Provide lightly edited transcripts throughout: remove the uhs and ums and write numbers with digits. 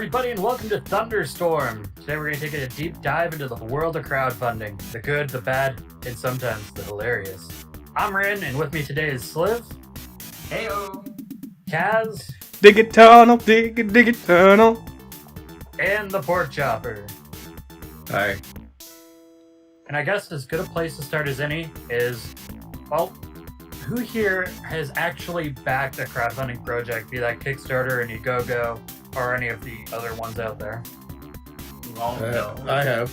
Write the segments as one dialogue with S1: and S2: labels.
S1: everybody, and welcome to Thunderstorm. Today we're going to take a deep dive into the world of crowdfunding. The good, the bad, and sometimes the hilarious. I'm Rin, and with me today is Sliv.
S2: Heyo!
S1: Kaz.
S3: Dig it tunnel, dig it tunnel.
S1: And the Pork Chopper.
S4: Hi.
S1: And I guess as good a place to start as any is, well, who here has actually backed a crowdfunding project, be that Kickstarter, Indiegogo, or any of the other ones out there?
S4: I have.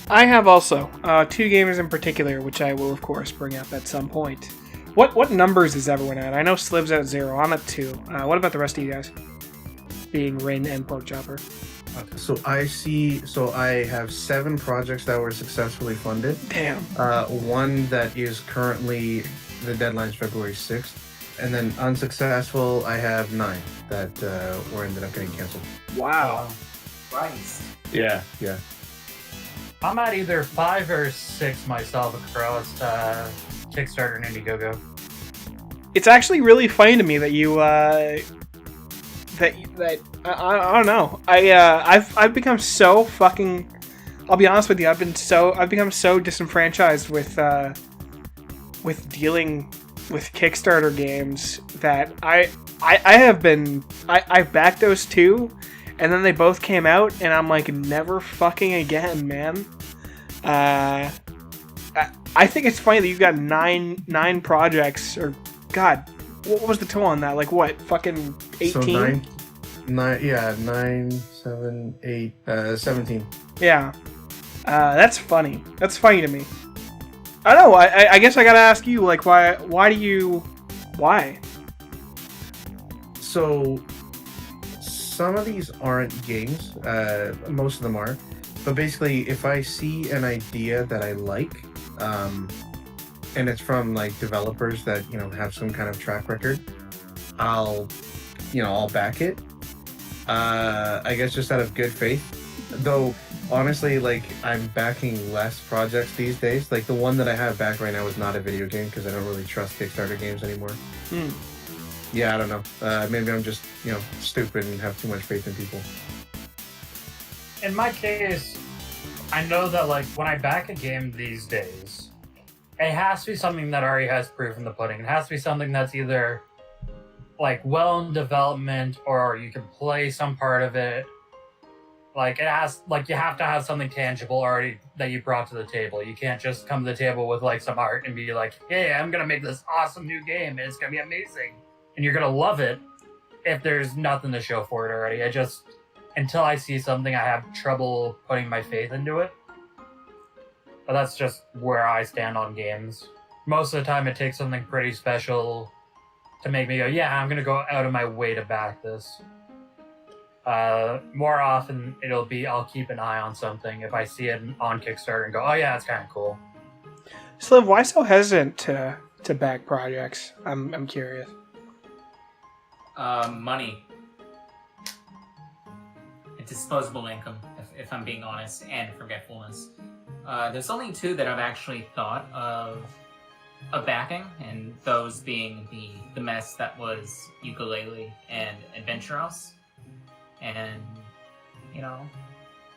S3: I have also two gamers in particular, which I will of course bring up at some point. What numbers is everyone at? I know Sliv's at 0. I'm at 2. What about the rest of you guys? Being Rin and Pork Chopper.
S1: Okay.
S4: So I have 7 projects that were successfully funded.
S3: Damn.
S4: One that is currently, the deadline's February 6th. And then unsuccessful, I have 9 that were ended up getting canceled.
S3: Wow.
S2: Christ.
S4: Yeah.
S1: I'm at either 5 or 6 myself across Kickstarter and Indiegogo.
S3: It's actually really funny to me that you I don't know. I've become so fucking. I'll be honest with you. I've become so disenfranchised with dealing with Kickstarter games that I've backed those two, and then they both came out, and I'm like, never fucking again, man. I think it's funny that you've got nine projects, or God, what was the total on that? Like what? Fucking 18?
S4: So 9, 7, 8, 17.
S3: Yeah. That's funny. That's funny to me. I don't know. I guess I gotta ask you, like, why?
S4: So some of these aren't games. Most of them are. But basically, if I see an idea that I like, and it's from like developers that have some kind of track record, I'll back it. I guess just out of good faith. Though honestly, like, I'm backing less projects these days. Like the one that I have back right now is not a video game because I don't really trust Kickstarter games anymore. Yeah, I don't know. Maybe I'm just stupid and have too much faith in people.
S1: In my case, I know that like when I back a game these days, it has to be something that already has proof in the pudding. It has to be something that's either like well in development, or you can play some part of it. Like you have to have something tangible already that you brought to the table. You can't just come to the table with like some art and be like, hey, I'm gonna make this awesome new game and it's gonna be amazing. And you're gonna love it if there's nothing to show for it already. Until I see something, I have trouble putting my faith into it. But that's just where I stand on games. Most of the time it takes something pretty special to make me go, yeah, I'm gonna go out of my way to back this. More often it'll be I'll keep an eye on something if I see it on Kickstarter and go, oh yeah, it's kind of cool.
S3: Sliv, why so hesitant to back projects? I'm curious.
S2: Money. Disposable income, if I'm being honest, and forgetfulness. There's only 2 that I've actually thought of backing, and those being the mess that was Ukulele and Adventure House. And,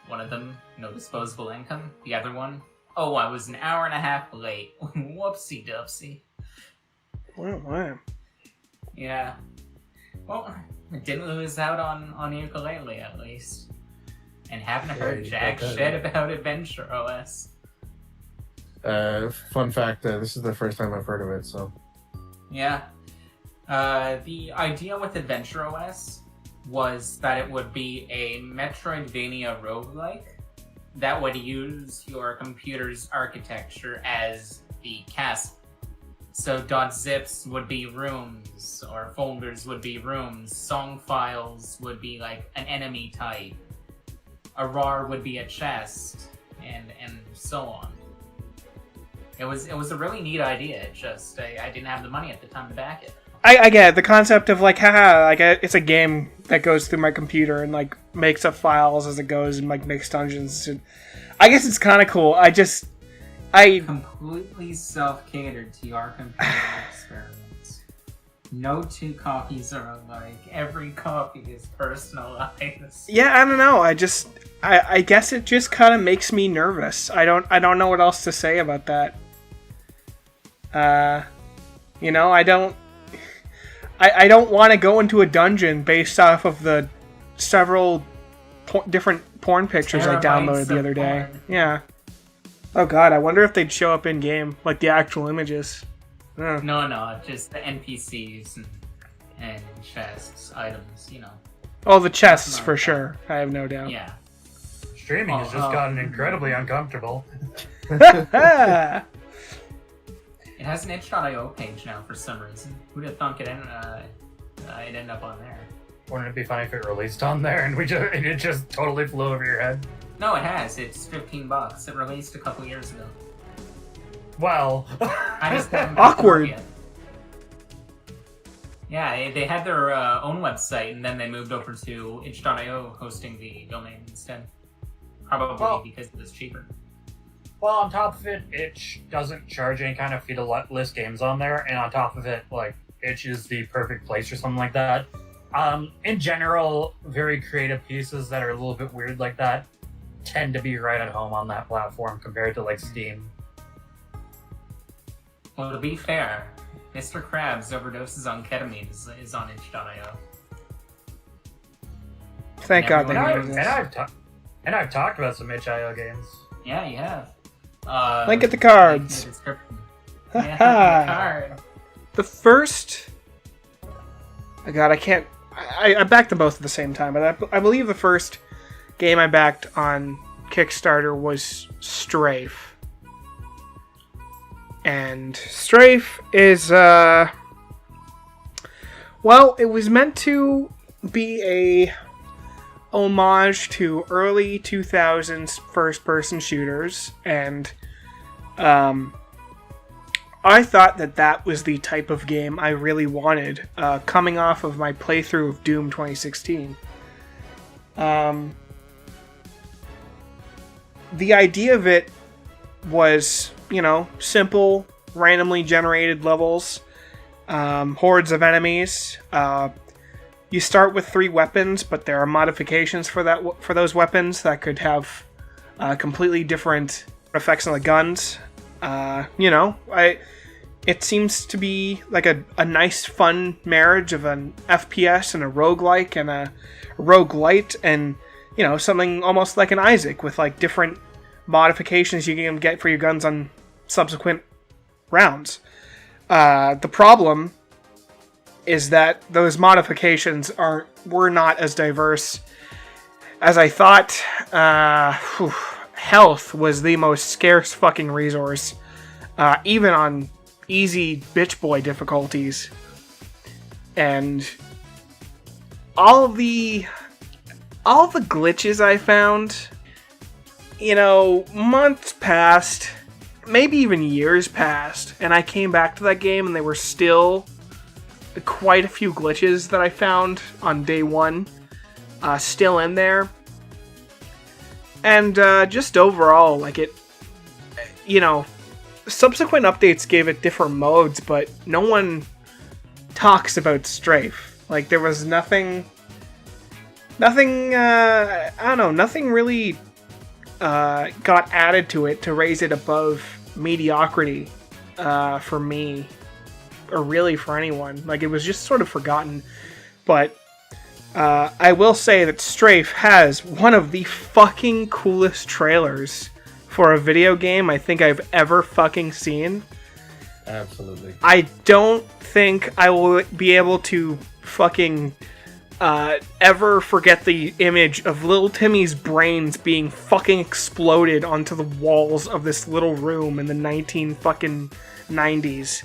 S2: one of them, disposable income. The other one, I was an hour and a half late. Whoopsie dupsie.
S3: Wow.
S2: Yeah. Well, I didn't lose out on Ukulele, at least. And haven't heard jack shit about Adventure OS.
S4: Fun fact, this is the first time I've heard of it, so...
S2: Yeah. The idea with Adventure OS was that it would be a Metroidvania roguelike that would use your computer's architecture as the castle. So .zips would be rooms, or folders would be rooms, song files would be like an enemy type, a RAR would be a chest, and so on. It was a really neat idea. It just I didn't have the money at the time to back it.
S3: I get the concept of like, haha, like it's a game that goes through my computer and like makes up files as it goes and like makes dungeons. I guess it's kind of cool. I
S2: completely self-catered to your computer experiments. No two copies are alike. Every copy is personalized.
S3: Yeah, I don't know. I guess it just kind of makes me nervous. I don't know what else to say about that. You know, I don't want to go into a dungeon based off of the several different porn pictures I downloaded the other day.
S2: Porn.
S3: Yeah. Oh god, I wonder if they'd show up in game, like the actual images.
S2: No, just the NPCs and chests, items, you know.
S3: Oh, the chests for sure. I have no doubt.
S2: Yeah.
S1: Streaming has just gotten incredibly uncomfortable.
S3: Yeah.
S2: It has an itch.io page now for some reason. Who'd have thunk it'd end up on there?
S1: Wouldn't it be funny if it released on there and it just totally flew over your head?
S2: No, it has. It's $15. It released a couple years ago.
S1: Well,
S2: I just haven't
S3: Awkward.
S2: yet. Yeah, they had their own website, and then they moved over to itch.io hosting the domain instead. Probably because it was cheaper.
S1: well, on top of it, Itch doesn't charge any kind of fee to list games on there, and on top of it, like, Itch is the perfect place for something like that. In general, very creative pieces that are a little bit weird like that tend to be right at home on that platform compared to, like, Steam.
S2: Well, to be fair, Mr. Krabs overdoses on ketamine is on itch.io.
S3: Thank God they
S2: And
S3: made this.
S1: And I've talked about some itch.io games.
S2: Yeah, you have.
S3: Link at the cards.
S2: link in the description.
S3: Ha
S2: Yeah,
S3: ha.
S2: the card.
S3: The first... Oh god, I can't... I backed them both at the same time, but I believe the first game I backed on Kickstarter was Strafe. And Strafe is, well, it was meant to be a homage to early 2000s first-person shooters, and I thought that was the type of game I really wanted, coming off of my playthrough of Doom 2016. The idea of it was, you know, simple, randomly generated levels, hordes of enemies. You start with 3 weapons, but there are modifications for those weapons that could have completely different effects on the guns. You know, it seems to be like a nice, fun marriage of an FPS and a roguelike and a roguelite, and, you know, something almost like an Isaac with, like, different modifications you can get for your guns on subsequent rounds. The problem is that those modifications were not as diverse as I thought. Health was the most scarce fucking resource, even on easy bitch boy difficulties. And all the glitches I found, you know, months passed, maybe even years passed, and I came back to that game and there were still quite a few glitches that I found on day one still in there. And just overall, like, it, you know, subsequent updates gave it different modes, but no one talks about Strafe. Like, there was nothing, I don't know, nothing really got added to it to raise it above mediocrity for me, or really for anyone. Like, it was just sort of forgotten. But I will say that Strafe has one of the fucking coolest trailers for a video game I think I've ever fucking seen.
S4: Absolutely.
S3: I don't think I will be able to fucking ever forget the image of little Timmy's brains being fucking exploded onto the walls of this little room in the 1990s.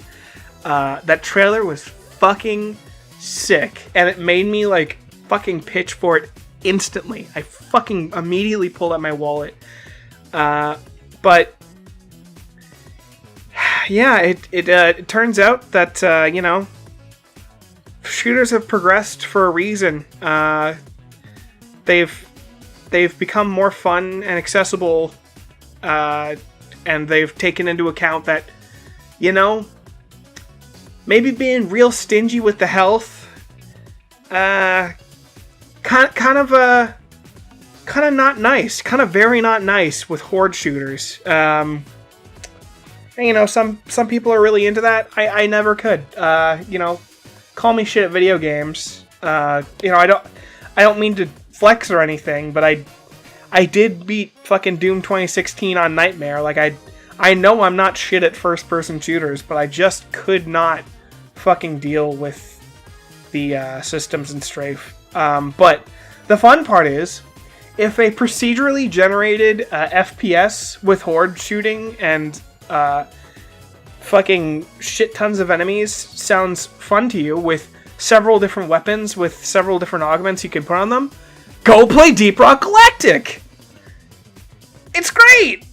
S3: That trailer was fucking sick, and it made me, like, fucking pitch for it instantly. I fucking immediately pulled out my wallet. But yeah, it turns out that, you know, shooters have progressed for a reason. They've become more fun and accessible, and they've taken into account that, you know, maybe being real stingy with the health. Kind of not nice. Kind of very not nice with horde shooters. And, you know, some people are really into that. I never could. You know, call me shit at video games. You know, I don't mean to flex or anything, but I did beat fucking Doom 2016 on Nightmare. Like, I know I'm not shit at first-person shooters, but I just could not fucking deal with the systems in Strafe. But the fun part is, if a procedurally generated FPS with horde shooting and fucking shit tons of enemies sounds fun to you, with several different weapons, with several different augments you can put on them, go play Deep Rock Galactic! It's great!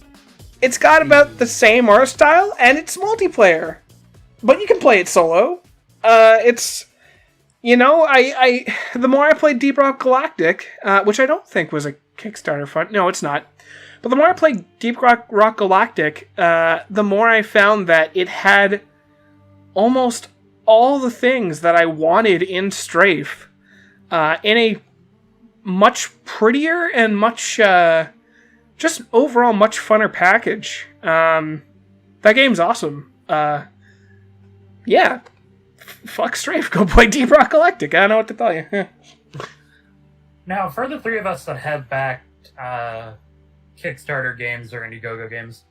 S3: It's got about the same art style, and it's multiplayer. But you can play it solo. It's... You know, the more I played Deep Rock Galactic, which I don't think was a Kickstarter fund. No, it's not. But the more I played Deep Rock Galactic, the more I found that it had almost all the things that I wanted in Strafe in a much prettier and much, just overall much funner package. That game's awesome. Yeah. Fuck Strafe, go play Deep Rock Galactic. I don't know what to tell you.
S1: Now, for the three of us that have backed Kickstarter games or Indiegogo games,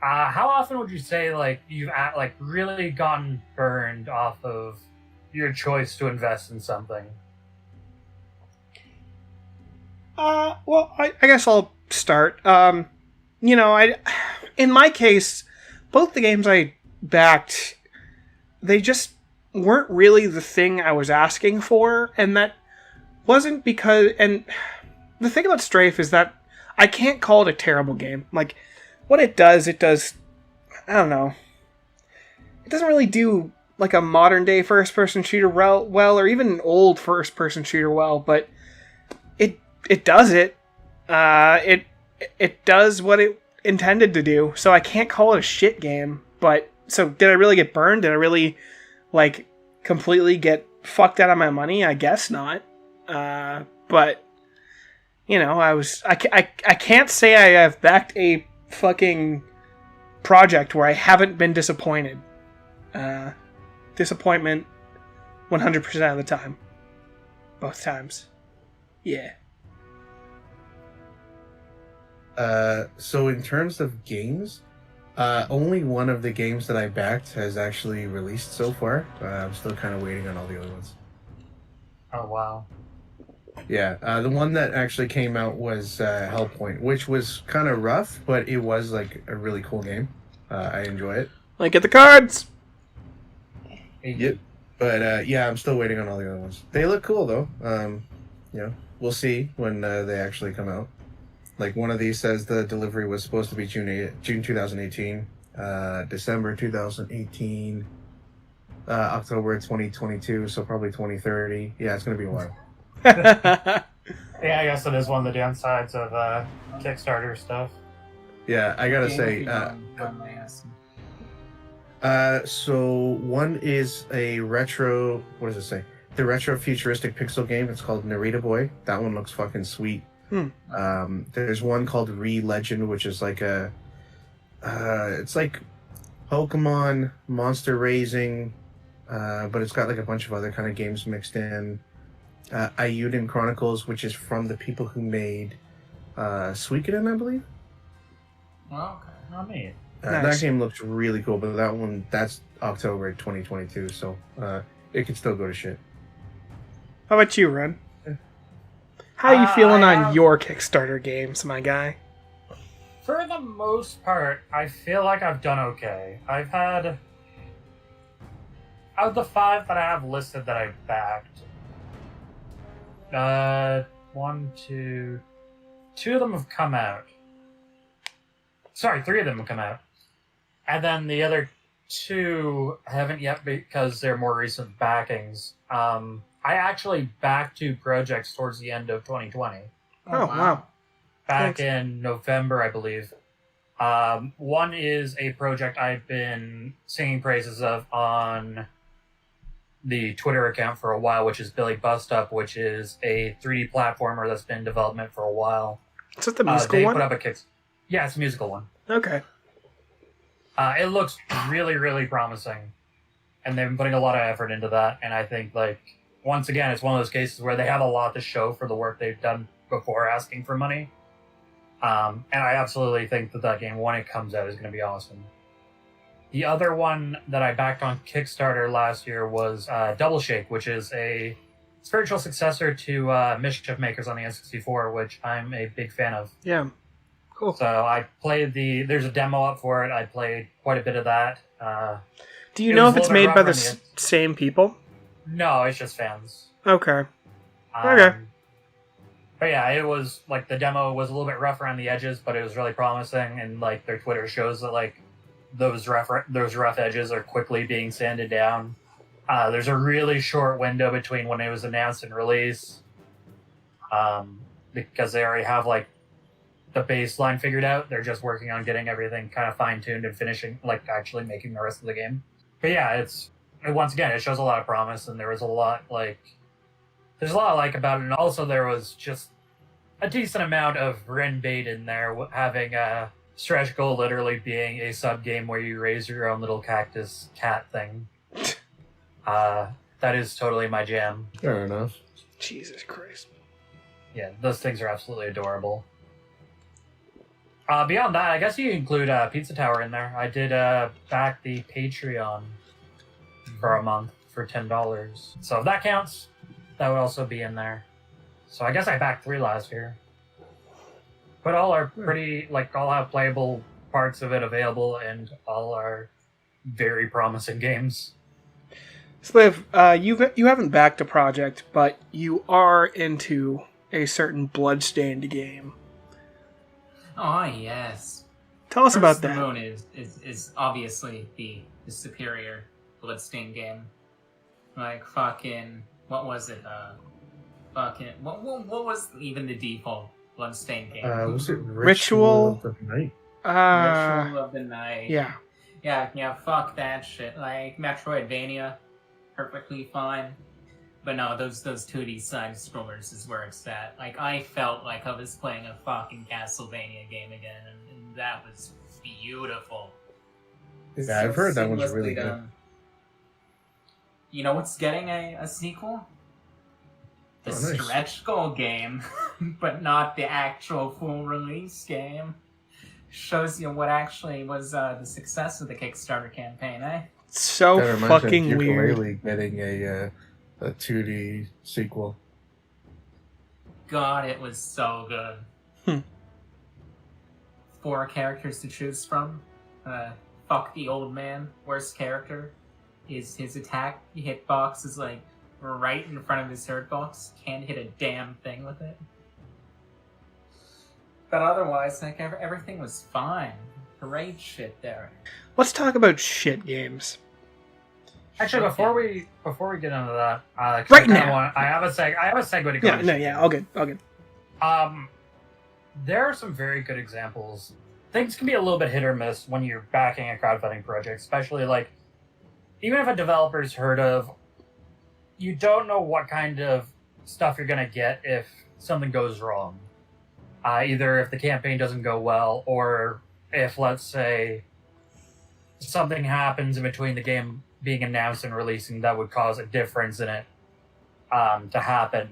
S1: how often would you say like you've really gotten burned off of your choice to invest in something?
S3: Well, I guess I'll start. You know, in my case, both the games I backed, they just weren't really the thing I was asking for, and that wasn't because... And the thing about Strafe is that I can't call it a terrible game. Like, what it does, I don't know. It doesn't really do, like, a modern-day first-person shooter well, or even an old first-person shooter well, but it does it. It does what it intended to do, so I can't call it a shit game. But, so, did I really get burned? Did I really... like, completely get fucked out of my money? I guess not. But, you know, I can't say I have backed a fucking project where I haven't been disappointed. Disappointment 100% of the time. Both times. Yeah.
S4: So in terms of games... only one of the games that I backed has actually released so far. I'm still kind of waiting on all the other ones.
S1: Oh, wow.
S4: Yeah, the one that actually came out was Hellpoint, which was kind of rough, but it was like a really cool game. I enjoy it.
S3: Like, get the cards!
S4: Yep. But yeah, I'm still waiting on all the other ones. They look cool though. You know, we'll see when they actually come out. Like, one of these says the delivery was supposed to be June 2018, December 2018, October 2022, so probably 2030. Yeah, it's going to be a while.
S1: Yeah, I guess it is one of the downsides of Kickstarter stuff.
S4: Yeah, I gotta say, so one is a retro, what does it say? The retro futuristic pixel game. It's called Narita Boy. That one looks fucking sweet. There's one called Re-Legend, which is like it's like Pokemon monster raising, but it's got like a bunch of other kind of games mixed in. Ayuden Chronicles, which is from the people who made Suikoden, I believe.
S2: Oh, okay.
S1: Not me.
S3: Nice.
S4: That game looks really cool, but that's October 2022, so it could still go to shit.
S3: How about you, Ren? How are you feeling on your Kickstarter games, my guy?
S1: For the most part, I feel like I've done okay. I've had... Out of the 5 that I have listed that I've backed, 2 of them have come out. Sorry, 3 of them have come out. And then the other 2 haven't yet because they're more recent backings. I actually backed 2 projects towards the end of 2020.
S3: Oh, wow.
S1: Back
S3: Thanks.
S1: in November, I believe. One is a project I've been singing praises of on the Twitter account for a while, which is Billy Bust Up, which is a 3D platformer that's been in development for a while.
S3: Is that the musical
S1: They
S3: one?
S1: put up a Yeah, it's a musical one.
S3: Okay.
S1: It looks really, really promising, and they've been putting a lot of effort into that. And I think, like, once again, it's one of those cases where they have a lot to show for the work they've done before asking for money. And I absolutely think that game, when it comes out, is going to be awesome. The other one that I backed on Kickstarter last year was Double Shake, which is a spiritual successor to Mischief Makers on the N64, which I'm a big fan of.
S3: Yeah. Cool.
S1: So I played there's a demo up for it. I played quite a bit of that.
S3: Do you know if it's made by the same people?
S1: No, it's just fans.
S3: Okay. Okay.
S1: But yeah, it was, like, the demo was a little bit rough around the edges, but it was really promising, and, like, their Twitter shows that, like, those rough edges are quickly being sanded down. There's a really short window between when it was announced and release, because they already have, like, the baseline figured out. They're just working on getting everything kind of fine-tuned and finishing, like, actually making the rest of the game. But yeah, once again, it shows a lot of promise, and there was a lot, like... There's a lot I like about it, and also there was just a decent amount of Ren bait in there, having stretch goal literally being a sub-game where you raise your own little cactus cat thing. That is totally my jam.
S4: Fair enough.
S3: Jesus Christ.
S1: Yeah, those things are absolutely adorable. Beyond that, I guess you include Pizza Tower in there. I did back the Patreon for a month for $10. So if that counts, that would also be in there. So I guess I backed 3 last year. But all are pretty, like, all have playable parts of it available, and all are very promising games.
S3: Sliv, you haven't backed a project, but you are into a certain Bloodstained game.
S2: Oh, yes.
S3: Tell us about that.
S2: The Moon is obviously the superior Bloodstained game. Like, fucking... What was it? What was even the default Bloodstained game?
S4: Was it
S3: Ritual
S4: of the Night?
S2: Ritual of the Night.
S3: Yeah.
S2: Yeah, fuck that shit. Like, Metroidvania, perfectly fine. But no, those 2D side scrollers is where it's at. Like, I felt like I was playing a fucking Castlevania game again, and that was beautiful.
S4: Yeah, I've heard that one's really good.
S2: You know what's getting a sequel? The
S4: nice.
S2: stretch goal game, but not the actual full release game. Shows you what actually was the success of the Kickstarter campaign, eh?
S3: So fucking weird.
S4: Getting a 2D sequel.
S2: God, it was so good. 4 characters to choose from. Fuck the old man, worst character. His attack hitbox is like right in front of his hurt box. Can't hit a damn thing with it. But otherwise, like, everything was fine. Great shit there.
S3: Let's talk about shit games.
S1: Actually, before we get into that,
S3: right now,
S1: I have a segue to go.
S3: All good.
S1: There are some very good examples. Things can be a little bit hit or miss when you're backing a crowdfunding project, especially, like, even if a developer's heard of, you don't know what kind of stuff you're going to get if something goes wrong. Either if the campaign doesn't go well, or if, let's say, something happens in between the game being announced and releasing that would cause a difference in it to happen,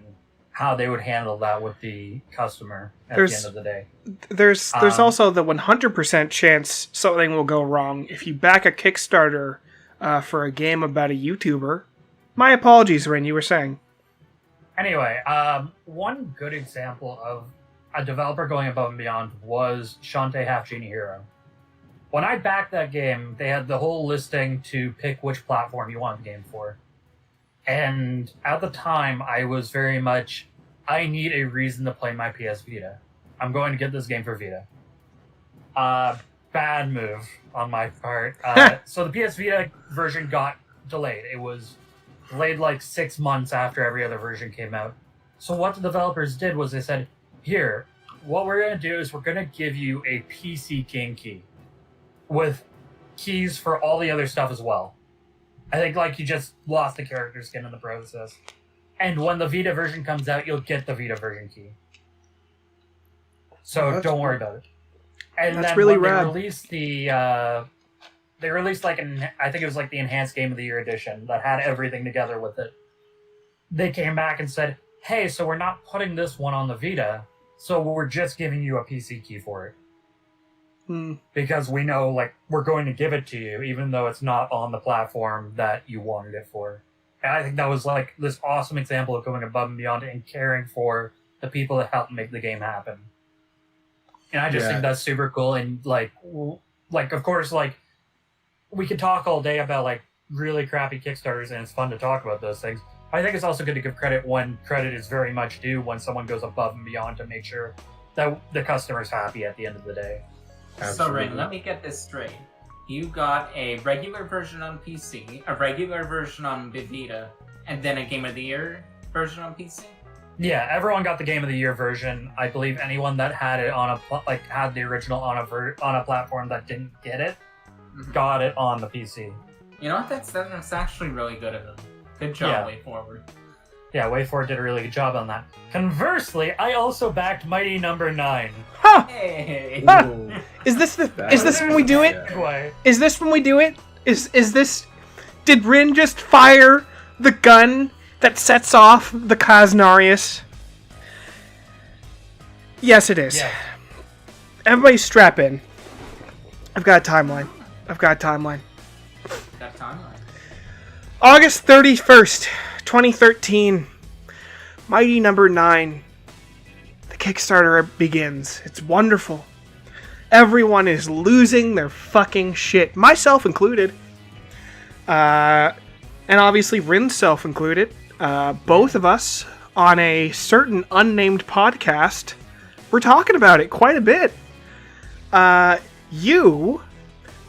S1: how they would handle that with the customer at the end of the day.
S3: There's also the 100% chance something will go wrong if you back a Kickstarter for a game about a YouTuber. My apologies, Ren, you were saying.
S1: Anyway, one good example of a developer going above and beyond was Shantae Half Genie Hero. When I backed that game, they had the whole listing to pick which platform you want the game for. And at the time, I was very much, I need a reason to play my PS Vita. I'm going to get this game for Vita. Bad move on my part. So the PS Vita version got delayed. It was delayed like 6 months after every other version came out. So what the developers did was they said, here, what we're going to do is we're going to give you a PC game key with keys for all the other stuff as well. I think like you just lost the character skin in the process. And when the Vita version comes out, you'll get the Vita version key. So don't worry about it. And
S3: That's
S1: then
S3: really
S1: when
S3: rad.
S1: they released they released like I think it was like the Enhanced Game of the Year edition that had everything together with it. They came back and said, "Hey, so we're not putting this one on the Vita, so we're just giving you a PC key for it." Because we know, like, we're going to give it to you, even though it's not on the platform that you wanted it for. And I think that was, like, this awesome example of going above and beyond and caring for the people that helped make the game happen. And I just think that's super cool. And, like, of course, like, we could talk all day about, like, really crappy Kickstarters, and it's fun to talk about those things. I think it's also good to give credit when credit is very much due, when someone goes above and beyond to make sure that the customer's happy at the end of the day.
S4: Absolutely.
S2: So, Rain, let me get this straight. You got a regular version on PC, a regular version on Vita, and then a Game of the Year version on PC?
S1: Yeah, everyone got the Game of the Year version. I believe anyone that had it on had the original on a platform that didn't get it, got it on the PC.
S2: You know what? That's actually really good of them. Good job, Way Forward.
S1: Yeah, WayForward did a really good job on that. Conversely, I also backed Mighty Number 9.
S3: Huh!
S2: Hey!
S3: Huh! Is this when we do it?
S1: Segue.
S3: Is this when we do it? Is this... Did Rin just fire the gun that sets off the Kaznarius? Yes, it is.
S1: Yeah.
S3: Everybody strap in. I've got a timeline.
S2: That timeline.
S3: August 31st, 2013. Mighty Number 9. The Kickstarter begins. It's wonderful. Everyone is losing their fucking shit. Myself included. And obviously Rin's self included. Both of us on a certain unnamed podcast. We're talking about it quite a bit. You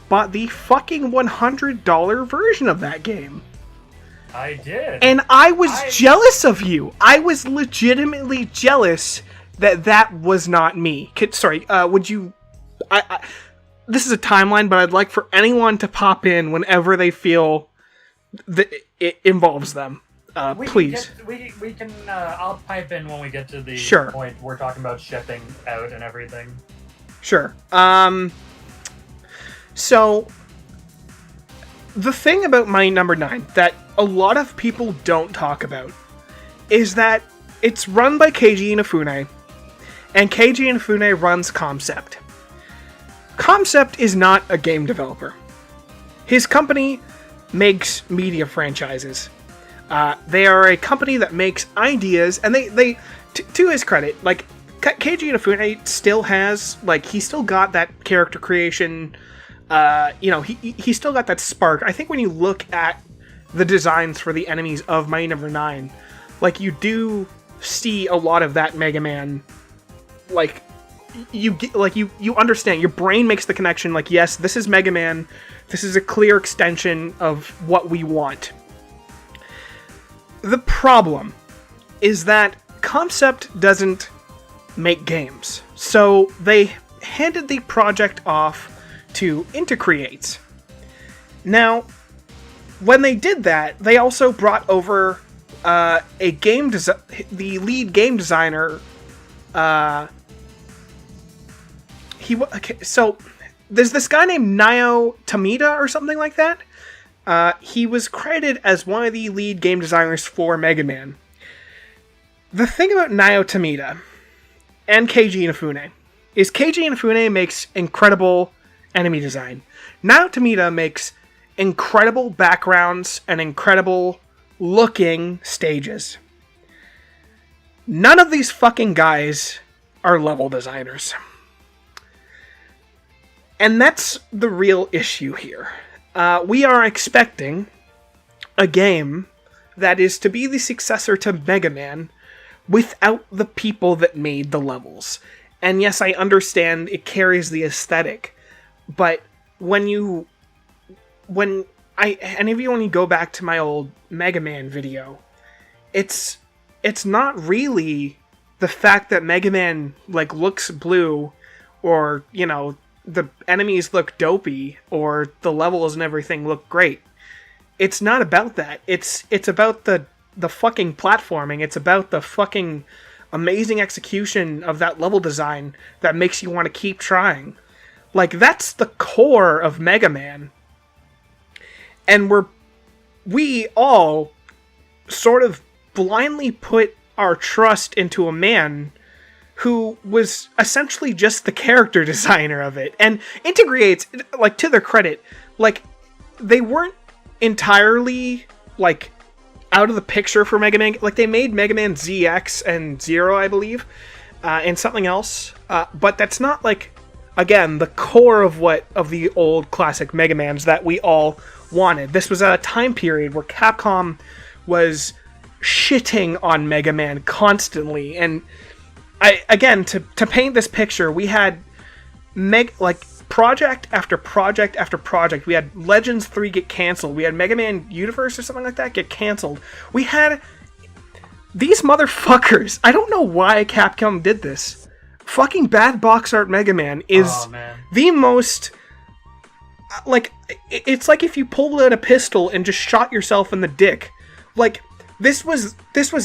S3: bought the fucking $100 version of that game.
S1: I did.
S3: And I was jealous of you. I was legitimately jealous that was not me. Sorry, would you... this is a timeline, but I'd like for anyone to pop in whenever they feel that it involves them. Please.
S1: We can I'll pipe in when we get to the
S3: Sure.
S1: point we're talking about shipping out and everything.
S3: Sure. So, the thing about Mighty Number 9 that a lot of people don't talk about is that it's run by Keiji Inafune, and Keiji Inafune runs Concept. Concept is not a game developer. His company makes media franchises. They are a company that makes ideas, and they to his credit, like, Keiji Inafune still has, like, he still got that character creation, he still got that spark. I think when you look at the designs for the enemies of Mighty Number 9, like, you do see a lot of that Mega Man, like, you understand, your brain makes the connection, like, yes, this is Mega Man, this is a clear extension of what we want. The problem is that Concept doesn't make games, so they handed the project off to Intercreates. Now, when they did that, they also brought over the lead game designer. So there's this guy named Nayo Tamida or something like that. He was credited as one of the lead game designers for Mega Man. The thing about Nayo Tamida and Keiji Inafune is Keiji Inafune makes incredible enemy design. Nayo Tamida makes incredible backgrounds and incredible looking stages. None of these fucking guys are level designers. And that's the real issue here. We are expecting a game that is to be the successor to Mega Man without the people that made the levels. And yes, I understand it carries the aesthetic, but when you go back to my old Mega Man video, it's not really the fact that Mega Man, like, looks blue, or, the enemies look dopey, or the levels and everything look great. it's not about that. It's about the fucking platforming. It's about the fucking amazing execution of that level design that makes you want to keep trying. Like, that's the core of Mega Man. And we all sort of blindly put our trust into a man who was essentially just the character designer of it. And Integrates, like, to their credit, like, they weren't entirely, like, out of the picture for Mega Man. Like, they made Mega Man ZX and Zero, I believe, and something else. But that's not, like, again, the core of the old classic Mega Mans that we all wanted. This was at a time period where Capcom was shitting on Mega Man constantly, and to paint this picture, we had project after project after project. We had Legends 3 get canceled. We had Mega Man Universe or something like that get canceled. We had these motherfuckers. I don't know why Capcom did this. Fucking bad box art Mega Man is the most... Like, it's like if you pulled out a pistol and just shot yourself in the dick. Like, this was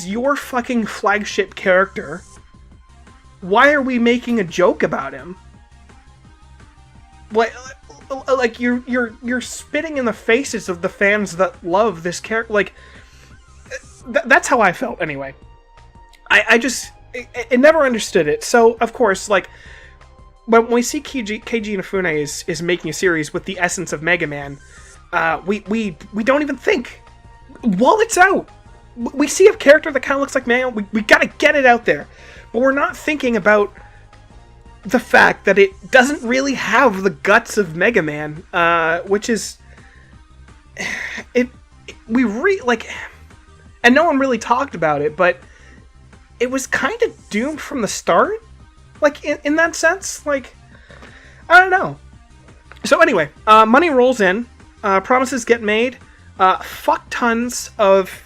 S3: your fucking flagship character. Why are we making a joke about him? Like you're spitting in the faces of the fans that love this character. Like, that's how I felt anyway. I just never understood it. So of course, like, when we see Keiji Inafune is making a series with the essence of Mega Man, we don't even think. While it's out, we see a character that kind of looks like Man. We gotta get it out there. But we're not thinking about the fact that it doesn't really have the guts of Mega Man, which is... and no one really talked about it, but it was kind of doomed from the start? Like, in that sense? Like, I don't know. So anyway, money rolls in, promises get made, fuck tons of,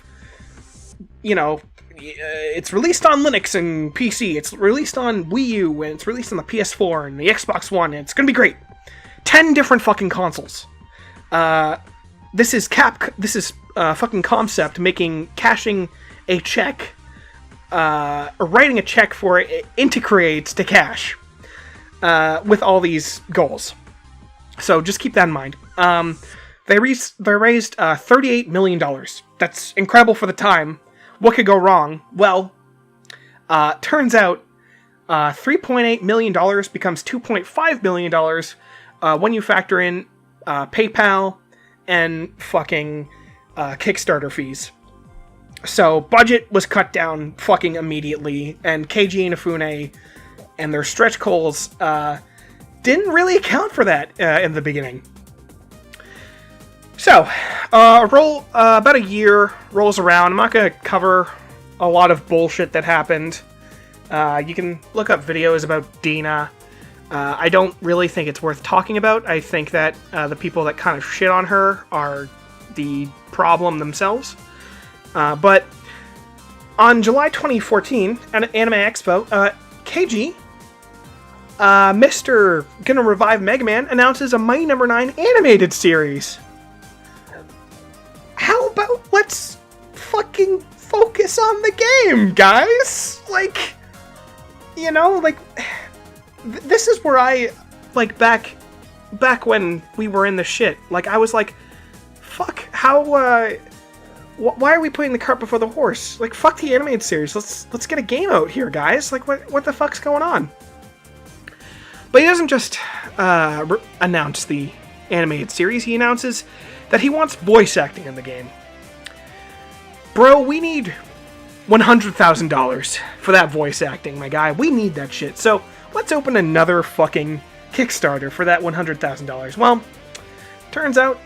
S3: it's released on Linux and PC, it's released on Wii U, and it's released on the PS4 and the Xbox One, and it's gonna be great. 10 different fucking consoles. This is fucking Concept cashing a check, or writing a check for Integrates to cash, with all these goals. So just keep that in mind. They raised $38 million. That's incredible for the time. What could go wrong? Well, turns out $3.8 million becomes $2.5 million when you factor in PayPal and fucking Kickstarter fees. So budget was cut down fucking immediately, and Keiji Inafune and their stretch goals didn't really account for that in the beginning. So, about a year rolls around. I'm not going to cover a lot of bullshit that happened. You can look up videos about Dina. I don't really think it's worth talking about. I think that the people that kind of shit on her are the problem themselves. But on July 2014, at Anime Expo, Keiji, Mr. Gonna Revive Mega Man, announces a Mighty No. 9 animated series. How about let's fucking focus on the game, guys? Like, this is where I, back when we were in the shit, I was like, fuck, how, why are we putting the cart before the horse? Fuck the animated series, let's get a game out here, guys. What the fuck's going on? But he doesn't just, announce the animated series, he announces that he wants voice acting in the game. Bro, we need $100,000 for that voice acting, my guy. We need that shit. So, let's open another fucking Kickstarter for that $100,000. Well, turns out,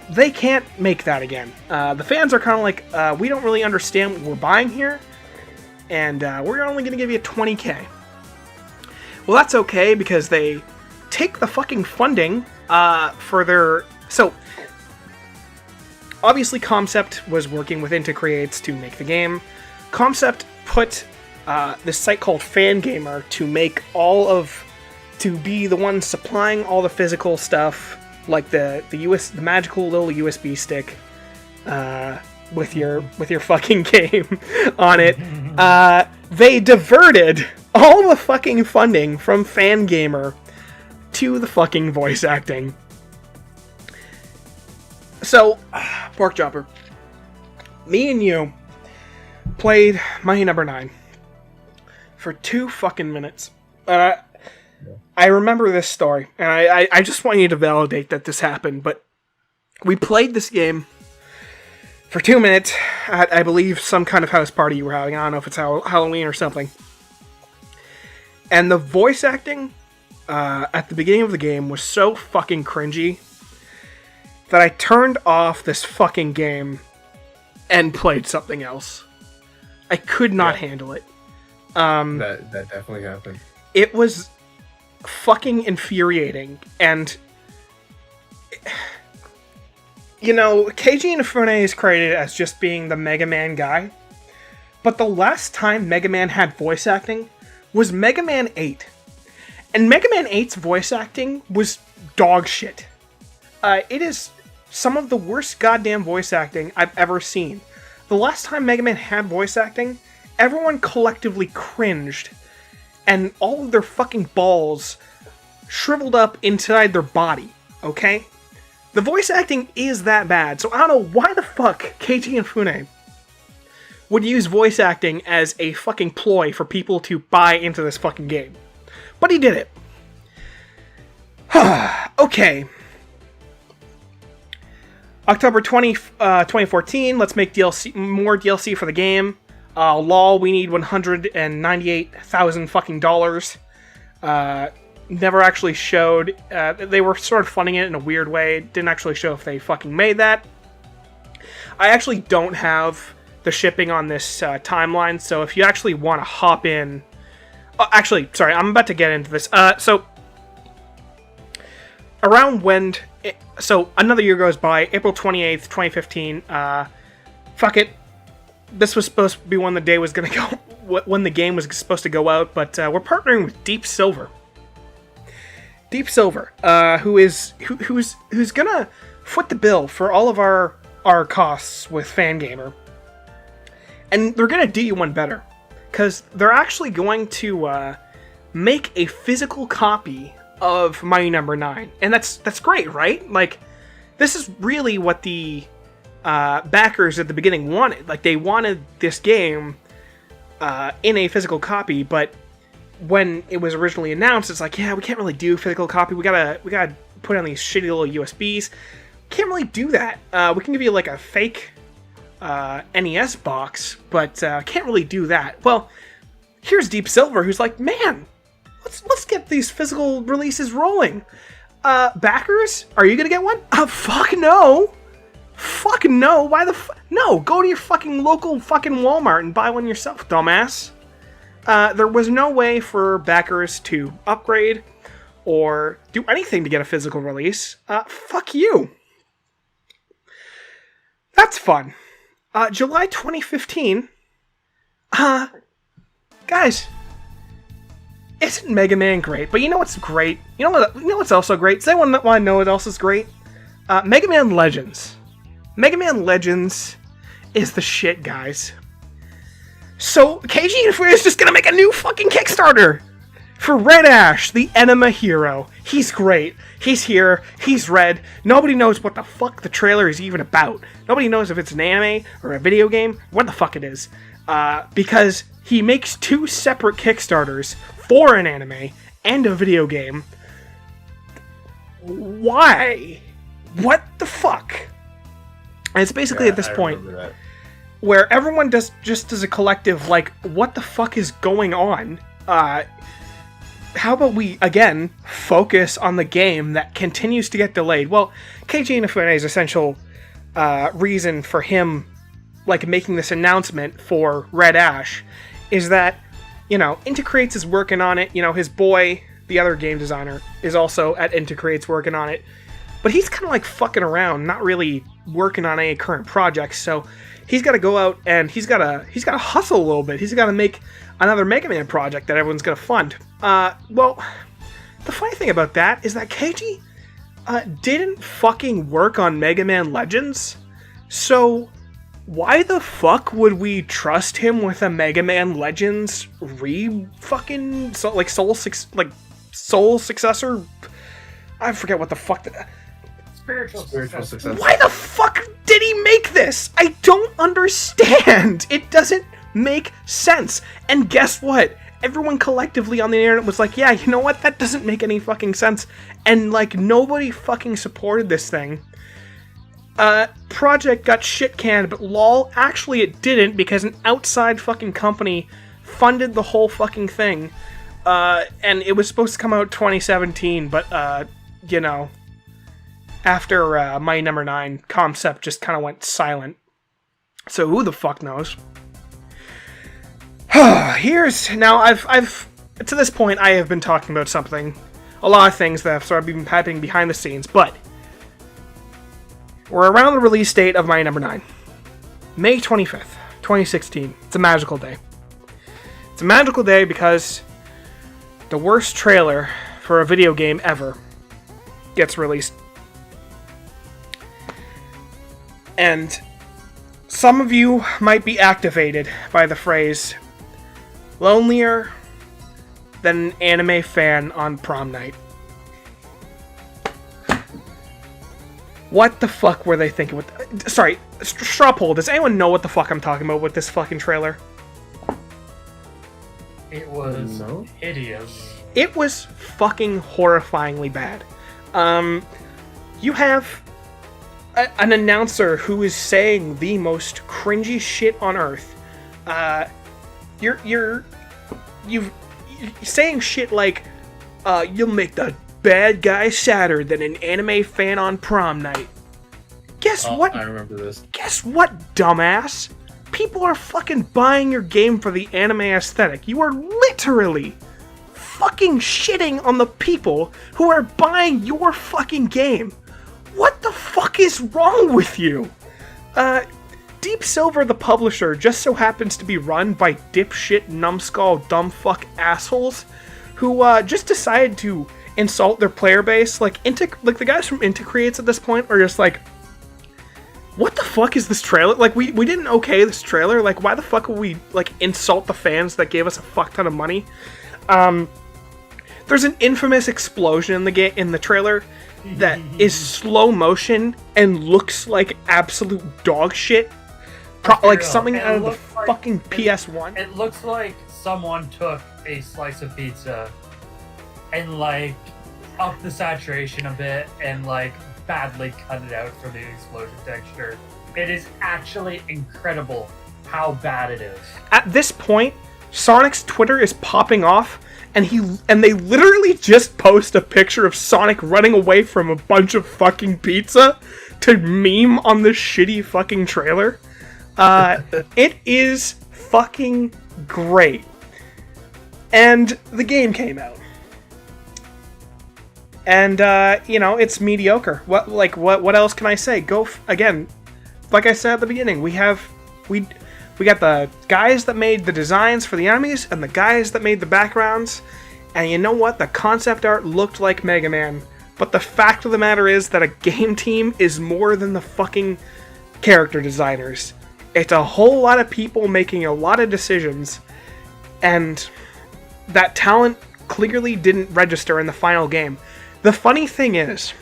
S3: they can't make that again. The fans are kind of like, we don't really understand what we're buying here, and we're only going to give you $20,000. Well, that's okay, because they take the fucking funding for their... So, obviously Concept was working with Integrates to make the game. Concept put this site called Fangamer to be the one supplying all the physical stuff, like the magical little USB stick with your fucking game on it. They diverted all the fucking funding from Fangamer to the fucking voice acting. So, Pork Chopper, me and you played Mighty Number 9 for 2 fucking minutes. I remember this story, and I just want you to validate that this happened, but we played this game for 2 minutes at, I believe, some kind of house party you were having. I don't know if it's Halloween or something. And the voice acting at the beginning of the game was so fucking cringy that I turned off this fucking game and played something else. I could not handle it.
S4: That definitely happened.
S3: It was fucking infuriating, and you know, Keiji Inafune is credited as just being the Mega Man guy, but the last time Mega Man had voice acting was Mega Man 8, and Mega Man 8's voice acting was dog shit. It is some of the worst goddamn voice acting I've ever seen. The last time Mega Man had voice acting, everyone collectively cringed, and all of their fucking balls shriveled up inside their body, okay? The voice acting is that bad, so I don't know why the fuck Keiji Inafune would use voice acting as a fucking ploy for people to buy into this fucking game. But he did it. Okay. October 20, 2014, let's make more DLC for the game. Lol, we need $198,000 fucking dollars. Never actually showed. They were sort of funding it in a weird way. Didn't actually show if they fucking made that. I actually don't have the shipping on this timeline, so if you actually want to hop in... actually, sorry, I'm about to get into this. So, around when... So, another year goes by, April 28th, 2015. Fuck it. This was supposed to be when the day was going to go... when the game was supposed to go out, but we're partnering with Deep Silver. Deep Silver, who's gonna foot the bill for all of our costs with Fangamer. And they're gonna do you one better, because they're actually going to make a physical copy of Mighty Number 9. And that's great, right? Like, this is really what the backers at the beginning wanted. Like, they wanted this game in a physical copy, but when it was originally announced, it's like, yeah, we can't really do physical copy. We gotta put on these shitty little USBs. Can't really do that. We can give you like a fake NES box, but can't really do that. Well, here's Deep Silver, who's like, man, let's get these physical releases rolling. Backers, are you gonna get one? Fuck no. Fuck no. Why the no? Go to your fucking local fucking Walmart and buy one yourself, dumbass. There was no way for backers to upgrade or do anything to get a physical release. Fuck you. That's fun. July 2015. Guys, isn't Mega Man great? But you know what's great? You know what's also great? Does anyone want to know what else is great? Mega Man Legends. Mega Man Legends is the shit, guys. So, Keiji Inafune is just gonna make a new fucking Kickstarter for Red Ash, the Enema hero. He's great. He's here. He's red. Nobody knows what the fuck the trailer is even about. Nobody knows if it's an anime or a video game, what the fuck it is. Because he makes 2 separate Kickstarters for an anime and a video game. Why? What the fuck? And it's basically at this point where everyone does a collective, like, what the fuck is going on? How about we, again, focus on the game that continues to get delayed? Well, Keiji Inafune's essential reason for him, like, making this announcement for Red Ash is that, you know, Intercreates is working on it. You know, his boy, the other game designer, is also at Intercreates working on it. But he's kind of, like, fucking around, not really working on any current projects, so he's got to go out and he's got to hustle a little bit. He's got to make another Mega Man project that everyone's going to fund. Well, the funny thing about that is that Keiji, didn't fucking work on Mega Man Legends. So why the fuck would we trust him with a Mega Man Legends soul successor? I forget what the fuck.
S1: Spiritual
S4: successor.
S3: Why the fuck did he make this? I don't understand. It doesn't make sense. And guess what? Everyone collectively on the internet was like, yeah, you know what? That doesn't make any fucking sense. And, like, nobody fucking supported this thing. Project got shit canned, but lol, actually it didn't, because an outside fucking company funded the whole fucking thing. And it was supposed to come out 2017, but, you know, after Mighty Number 9, concept just kind of went silent. So who the fuck knows? Now I've to this point I have been talking about a lot of things that have sort of been happening behind the scenes, but we're around the release date of Mighty Number 9. May 25th, 2016. It's a magical day. It's a magical day because the worst trailer for a video game ever gets released. And some of you might be activated by the phrase lonelier than an anime fan on prom night. What the fuck were they thinking with... Sorry, straw poll, does anyone know what the fuck I'm talking about with this fucking trailer?
S1: It was hideous.
S3: It was fucking horrifyingly bad. You have an announcer who is saying the most cringy shit on earth. You're saying shit like, you'll make the bad guy sadder than an anime fan on prom night. Guess what?
S4: I remember this.
S3: Guess what, dumbass? People are fucking buying your game for the anime aesthetic. You are literally fucking shitting on the people who are buying your fucking game. What the fuck is wrong with you? Deep Silver, the publisher, just so happens to be run by dipshit, numbskull, dumbfuck assholes who just decided to insult their player base. Like the guys from Inta Creates at this point are just like, what the fuck is this trailer? Like, we didn't okay this trailer. Like, why the fuck would we, like, insult the fans that gave us a fuck ton of money? There's an infamous explosion in the trailer that is slow motion and looks like absolute dog shit. Like something out of the fucking PS1.
S1: It looks like someone took a slice of pizza and, like, upped the saturation a bit and, like, badly cut it out for the explosion texture. It is actually incredible how bad it is.
S3: At this point, Sonic's Twitter is popping off, and they literally just post a picture of Sonic running away from a bunch of fucking pizza to meme on this shitty fucking trailer. It is fucking great. And the game came out. And, it's mediocre. What else can I say? Again, like I said at the beginning, we got the guys that made the designs for the enemies and the guys that made the backgrounds. And you know what? The concept art looked like Mega Man. But the fact of the matter is that a game team is more than the fucking character designers. It's a whole lot of people making a lot of decisions. And that talent clearly didn't register in the final game. The funny thing is,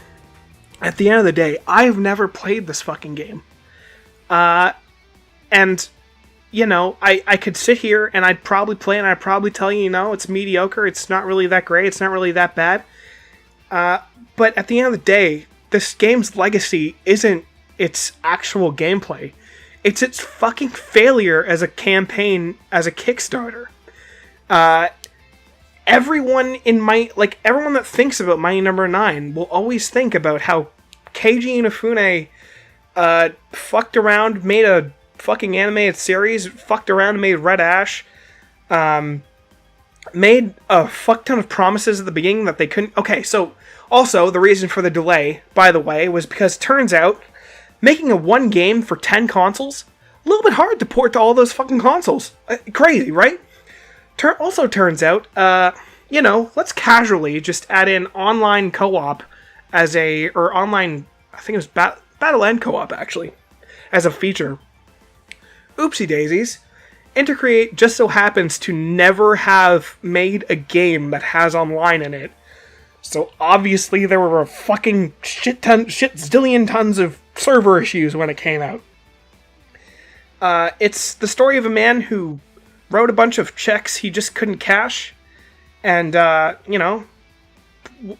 S3: at the end of the day, I've never played this fucking game. And, I could sit here and I'd probably play and I'd probably tell you, it's mediocre, it's not really that great, it's not really that bad. But at the end of the day, this game's legacy isn't its actual gameplay. It's its fucking failure as a campaign, as a Kickstarter. Everyone that thinks about Mighty Number 9 will always think about how Keiji Inafune fucked around, made a fucking animated series, fucked around and made Red Ash, made a fuck ton of promises at the beginning that they couldn't... Okay, so, also, the reason for the delay, by the way, was because turns out, making a one game for 10 consoles, a little bit hard to port to all those fucking consoles. Crazy, right? Also turns out, let's casually just add in online co-op or online, I think it was Battle and Co-op actually, as a feature. Oopsie daisies. Intercreate just so happens to never have made a game that has online in it. So obviously there were a fucking zillion tons of server issues when it came out. It's the story of a man who wrote a bunch of checks he just couldn't cash. And,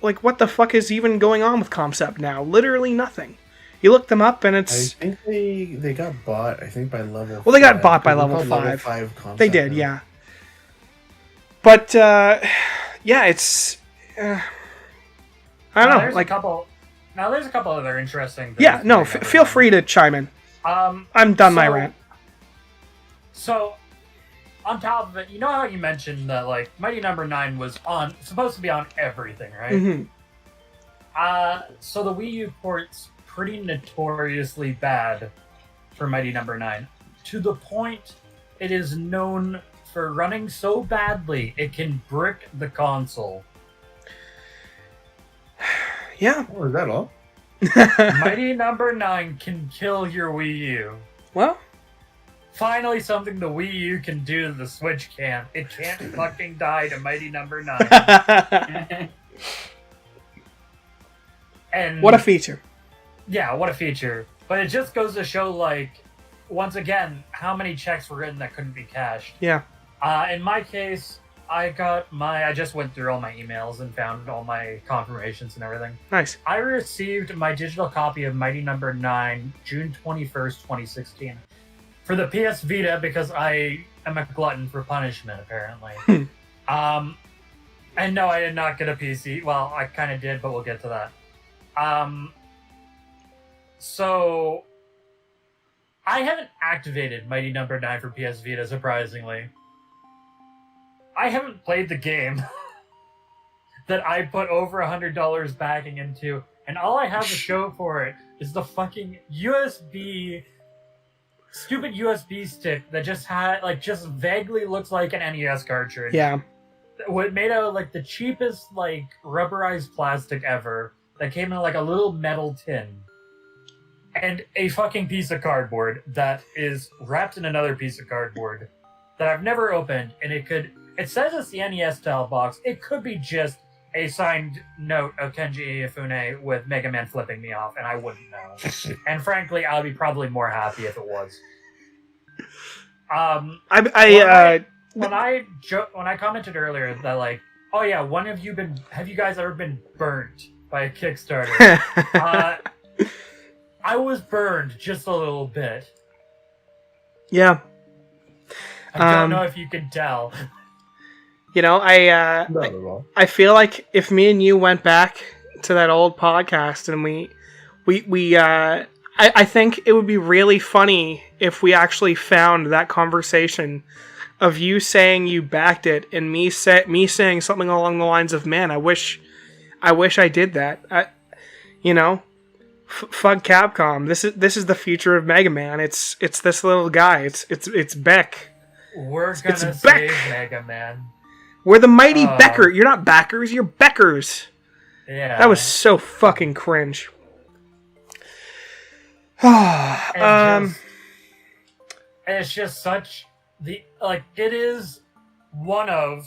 S3: like, what the fuck is even going on with Concept now? Literally nothing. You look them up and it's...
S4: I think they got bought, I think, by Level 5.
S3: Well, they got bought by Level 5.
S4: Level 5 Concept
S3: they did,
S4: now.
S3: yeah. But, yeah, it's... I don't know.
S1: There's a couple other interesting things.
S3: Yeah, no, feel free to chime in. I'm done my rant.
S1: So, on top of it, you know how you mentioned that, like, Mighty Number 9 was supposed to be on everything, right?
S3: Mm-hmm.
S1: So the Wii U port's pretty notoriously bad for Mighty Number 9, to the point it is known for running so badly it can brick the console.
S3: Yeah.
S4: Oh, is that all?
S1: Mighty Number 9 can kill your Wii U.
S3: Well...
S1: Finally, something the Wii U can do that the Switch can't. It can't fucking die to Mighty Number 9. And
S3: what a feature.
S1: Yeah, what a feature. But it just goes to show, like, once again, how many checks were written that couldn't be cashed.
S3: Yeah.
S1: In my case, I just went through all my emails and found all my confirmations and everything.
S3: Nice.
S1: I received my digital copy of Mighty Number 9 June 21st, 2016. For the PS Vita, because I am a glutton for punishment, apparently. And no, I did not get a PC. Well, I kind of did, but we'll get to that. So, I haven't activated Mighty Number 9 for PS Vita, surprisingly. I haven't played the game that I put over $100 backing into, and all I have to show for it is the fucking stupid USB stick that just vaguely looks like an NES cartridge.
S3: Yeah.
S1: Made out of, like, the cheapest, like, rubberized plastic ever that came in, like, a little metal tin. And a fucking piece of cardboard that is wrapped in another piece of cardboard that I've never opened, and it says it's the NES style box. It could be just a signed note of Kenji Iefune with Mega Man flipping me off, and I wouldn't know. And frankly, I'd be probably more happy if it was. When I commented earlier that, like, oh yeah, have you guys ever been burnt by a Kickstarter? I was burned just a little bit.
S3: Yeah.
S1: I don't know if you can tell.
S3: You know, I feel like if me and you went back to that old podcast and I think it would be really funny if we actually found that conversation of you saying you backed it and me saying something along the lines of, man, I wish I did that. Fuck Capcom. This is the future of Mega Man. It's this little guy. It's Beck.
S1: We're gonna
S3: it's
S1: save
S3: Beck.
S1: Mega Man.
S3: We're the mighty Becker. You're not backers, you're Beckers.
S1: Yeah.
S3: That was so fucking cringe.
S1: It's just such it is one of,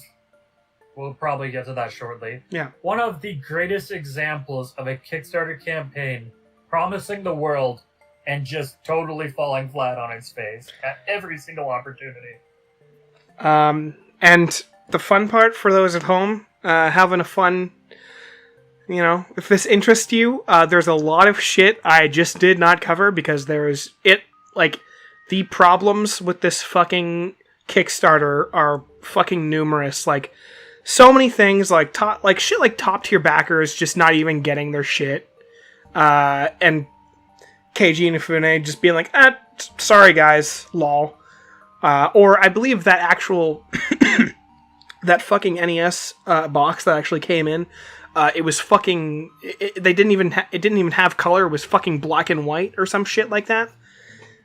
S1: we'll probably get to that shortly.
S3: Yeah.
S1: One of the greatest examples of a Kickstarter campaign promising the world and just totally falling flat on its face at every single opportunity.
S3: And the fun part for those at home, having a fun, if this interests you, there's a lot of shit I just did not cover because the problems with this fucking Kickstarter are fucking numerous. Like, so many things, like top tier backers just not even getting their shit, and Keiji Inafune just being like, sorry guys, lol. Or I believe that actual that fucking NES box that actually came in, it was fucking. It didn't even have color. It was fucking black and white or some shit like that.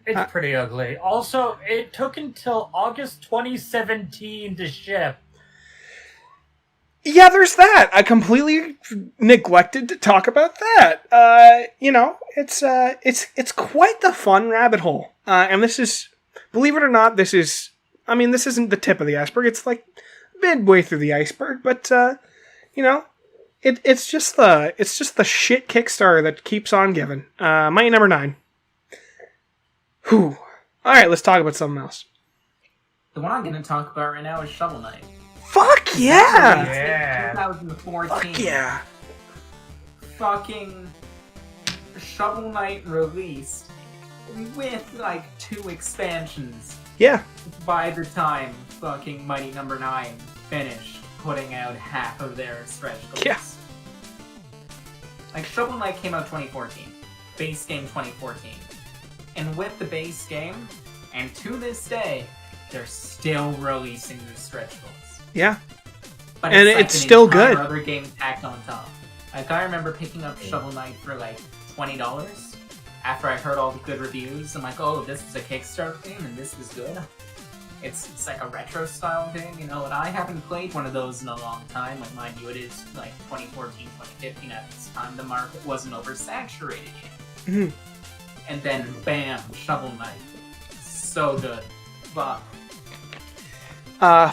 S1: It's pretty ugly. Also, it took until August 2017 to ship.
S3: Yeah, there's that. I completely neglected to talk about that. It's quite the fun rabbit hole. And this is, believe it or not, this isn't the tip of the iceberg. It's like midway through the iceberg, but it's just the shit Kickstarter that keeps on giving. Mighty number 9. Whew. All right, let's talk about something else.
S2: The one I'm going to talk about right now is Shovel Knight.
S3: Fuck yeah!
S1: Yeah.
S2: 2014.
S3: Fuck yeah!
S2: Fucking Shovel Knight released with like 2 expansions
S3: Yeah.
S2: by the time fucking Mighty Number 9 finished putting out half of their stretch goals.
S3: Yeah.
S2: Like Shovel Knight came out 2014, base game 2014, and with the base game, and to this day, they're still releasing the stretch goals.
S3: Yeah.
S2: But
S3: And
S2: like
S3: it's
S2: an
S3: still
S2: entire
S3: good.
S2: Other game tacked on top. Like I remember picking up Shovel Knight for like $20 after I heard all the good reviews. I'm like, oh, this is a Kickstarter game and this is good. It's like a retro style game, and I haven't played one of those in a long time. Like mind you, it is like 2014, 2015 at this time. The market wasn't oversaturated yet.
S3: Mhm.
S2: And then bam, Shovel Knight. So good. Fuck.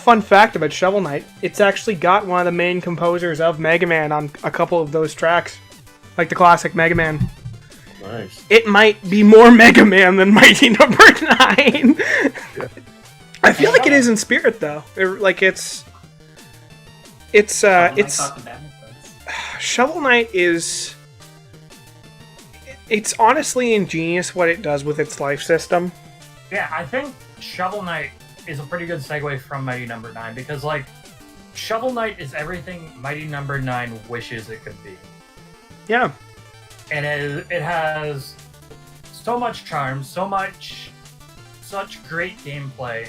S3: Fun fact about Shovel Knight, it's actually got one of the main composers of Mega Man on a couple of those tracks. Like the classic Mega Man.
S4: Nice.
S3: It might be more Mega Man than Mighty Number 9.
S4: Yeah.
S3: I feel like it is in spirit, though. It's Shovel Knight is... It's honestly ingenious what it does with its life system.
S1: Yeah, I think Shovel Knight is a pretty good segue from Mighty Number 9 because, like, Shovel Knight is everything Mighty Number 9 wishes it could be.
S3: Yeah.
S1: And it has so much charm, such great gameplay.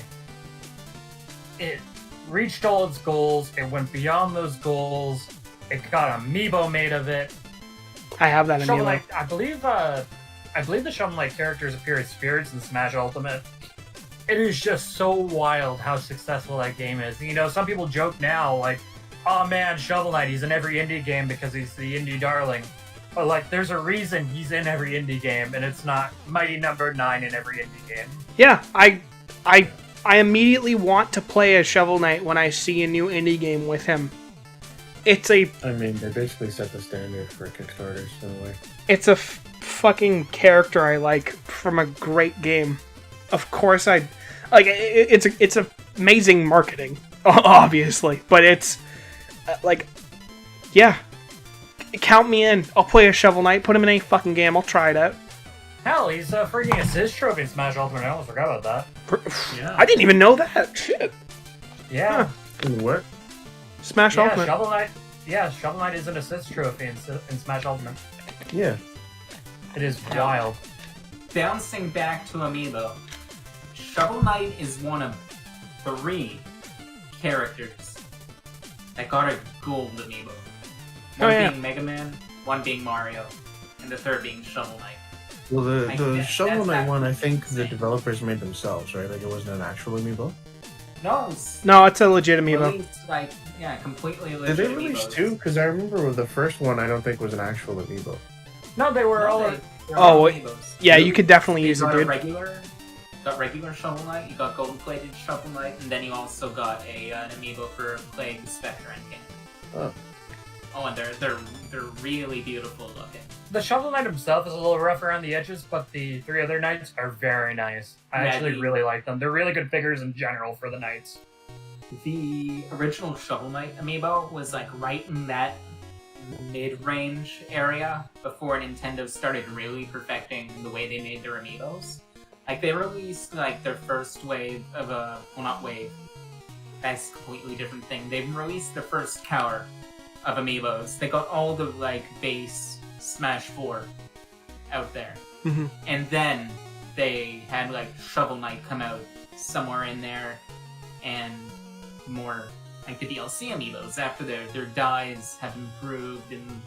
S1: It reached all its goals. It went beyond those goals. It got amiibo made of it.
S3: I have that
S1: Shovel
S3: amiibo.
S1: Knight, I believe the Shovel Knight characters appear as spirits in Smash Ultimate. It is just so wild how successful that game is. Some people joke now, like, oh man, Shovel Knight, he's in every indie game because he's the indie darling. But, like, there's a reason he's in every indie game, and it's not Mighty Number 9 in every indie game.
S3: Yeah, I immediately want to play as Shovel Knight when I see a new indie game with him. It's a
S4: They basically set the standard for Kickstarters in a way.
S3: It's a fucking character I like from a great game. Of course, it's amazing marketing, obviously, but it's yeah. Count me in. I'll play a Shovel Knight. Put him in any fucking game. I'll try it out.
S1: Hell, he's a freaking assist trophy in Smash Ultimate. I almost forgot about that.
S2: Yeah.
S3: I didn't even know that. Shit.
S1: Yeah.
S4: In what?
S3: Smash
S1: Yeah,
S3: Ultimate.
S1: Shovel Knight. Yeah, Shovel Knight is an assist trophy in Smash Ultimate.
S4: Yeah.
S1: It is
S2: Yeah.
S1: wild.
S2: Bouncing back to Amiibo, Shovel Knight is one of 3 characters that got a gold Amiibo. One
S3: yeah.
S2: being Mega Man, one being Mario, and the third being Shovel Knight.
S4: Well, the
S2: Like,
S4: Shovel
S2: that's
S4: Knight one, I
S2: actually
S4: think the
S2: insane.
S4: developers made themselves, right? Like it wasn't an actual amiibo.
S2: No, it's
S3: No, it's a legit amiibo.
S2: released, completely
S4: Did
S2: legit
S4: they release
S2: Amiibos.
S4: 2? Because I remember the first one, I don't think was an actual amiibo.
S1: No, they were all.
S2: They're
S3: Oh,
S2: all
S3: wait.
S2: Amiibos.
S3: Yeah, you could definitely
S2: You
S3: use it,
S2: got a
S3: dude.
S2: regular Shovel Knight, you got gold-plated Shovel Knight, and then you also got an amiibo for Plague, Spectre, and King.
S4: Oh.
S2: Oh, and they're really beautiful looking.
S1: The Shovel Knight himself is a little rough around the edges, but the 3 other knights are very nice. I
S2: Yeah,
S1: actually really like them. They're really good figures in general for the knights.
S2: The original Shovel Knight amiibo was like right in that mid-range area before Nintendo started really perfecting the way they made their amiibos. Like they released like their first wave of not wave. That's a completely different thing. They released their first tower of amiibos. They got all the like base Smash 4 out there.
S3: Mhm.
S2: And then they had like Shovel Knight come out somewhere in there, and more like the DLC amiibos after their dies have improved and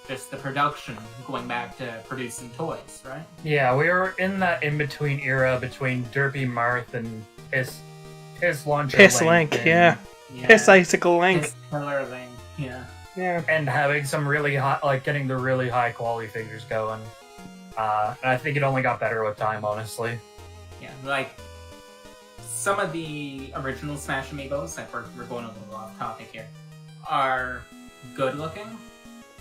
S2: just the production going back to producing toys, right?
S1: Yeah, we were in that in-between era between Derpy Marth and Piss Launcher
S3: Piss Link,
S1: and-
S3: yeah. Piss Icicle Link.
S2: Piss Killer Link. Yeah.
S3: Yeah.
S1: and having some really high, like getting the really high quality figures going. And I think it only got better with time, honestly.
S2: Yeah, like some of the original Smash Amiibos, like we're going a little off topic here, are good looking,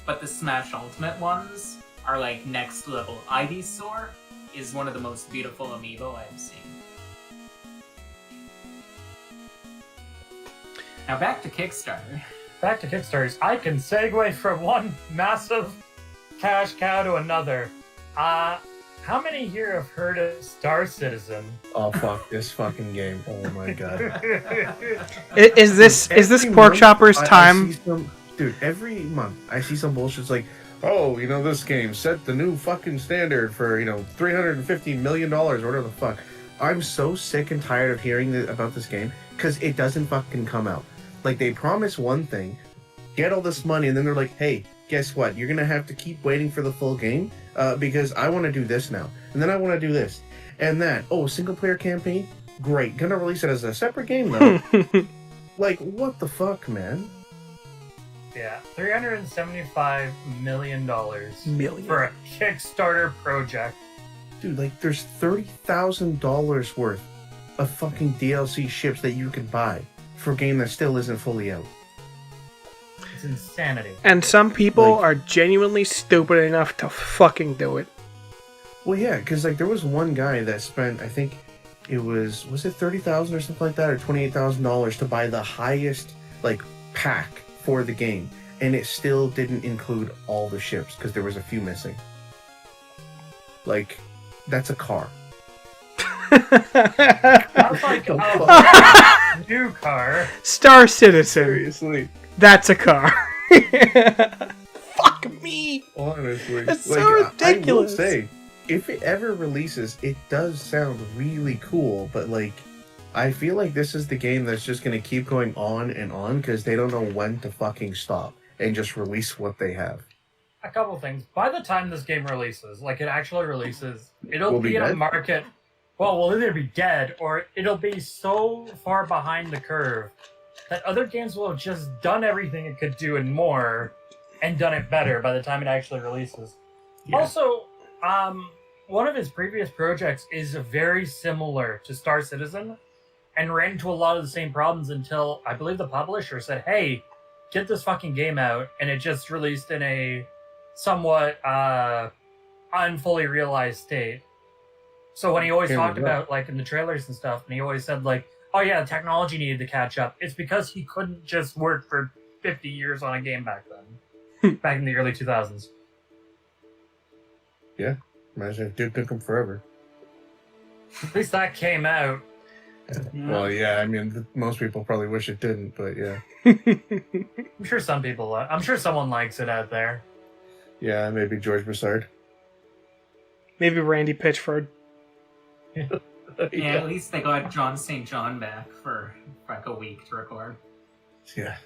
S2: but the Smash Ultimate ones are like next level. Ivysaur is one of the most beautiful amiibo I've seen. Now back to Kickstarter.
S1: Back to Kickstarters. I can segue from one massive cash cow to another. How many here have heard of Star Citizen?
S4: Oh fuck this fucking game! Oh my god!
S3: Is this
S4: Every
S3: Pork
S4: month,
S3: Chopper's
S4: I
S3: time?
S4: see dude, every month I see some bullshit. It's like, oh, this game set the new fucking standard for $350 million or whatever the fuck. I'm so sick and tired of hearing about this game because it doesn't fucking come out. Like, they promise one thing, get all this money, and then they're like, hey, guess what? You're gonna have to keep waiting for the full game because I want to do this now, and then I want to do this and that. Oh, single player campaign, great. Gonna release it as a separate game though. Like, what the fuck, man?
S1: Yeah, $375 million
S3: Million.
S1: for a Kickstarter project.
S4: Dude, like, there's $30,000 worth of fucking DLC ships that you can buy for a game that still isn't fully out.
S1: It's insanity.
S3: And some people
S4: Like-
S3: are genuinely stupid enough to fucking do it.
S4: Well, yeah, because like there was one guy that spent, I think it was it $30,000 or something like that, or $28,000 to buy the highest like pack for the game, and it still didn't include all the ships because there was a few missing. Like, that's a car.
S1: That's like a new car.
S3: Star Citizen.
S4: Seriously,
S3: That's a car. Fuck me.
S4: honestly,
S3: That's so
S4: like, I will
S3: ridiculous.
S4: say, if it ever releases, it does sound really cool, but like, I feel like this is the game that's just going to keep going on and on because they don't know when to fucking stop and just release what they have.
S1: A couple things. By the time this game releases, like it actually releases, it'll
S4: We'll
S1: be
S4: be
S1: in a
S4: dead?
S1: market. Well, we'll either be dead or it'll be so far behind the curve that other games will have just done everything it could do and more and done it better by the time it actually releases.
S4: Yeah.
S1: Also, one of his previous projects is very similar to Star Citizen and ran into a lot of the same problems until I believe the publisher said, hey, get this fucking game out, and it just released in a somewhat unfully realized state. So when he always
S4: Here we
S1: talked
S4: go.
S1: about, like, in the trailers and stuff, and he always said, like, oh yeah, the technology needed to catch up, it's because he couldn't just work for 50 years on a game back then. Back in the early 2000s.
S4: Imagine if Duke took him forever.
S1: At least that came out.
S4: Well, yeah, I mean, most people probably wish it didn't, but yeah.
S1: I'm sure some people, I'm sure someone likes it out there.
S4: Yeah, maybe George Broussard.
S3: Maybe Randy Pitchford.
S2: Yeah, at least they got John St. John back for like a week to record.
S4: Yeah.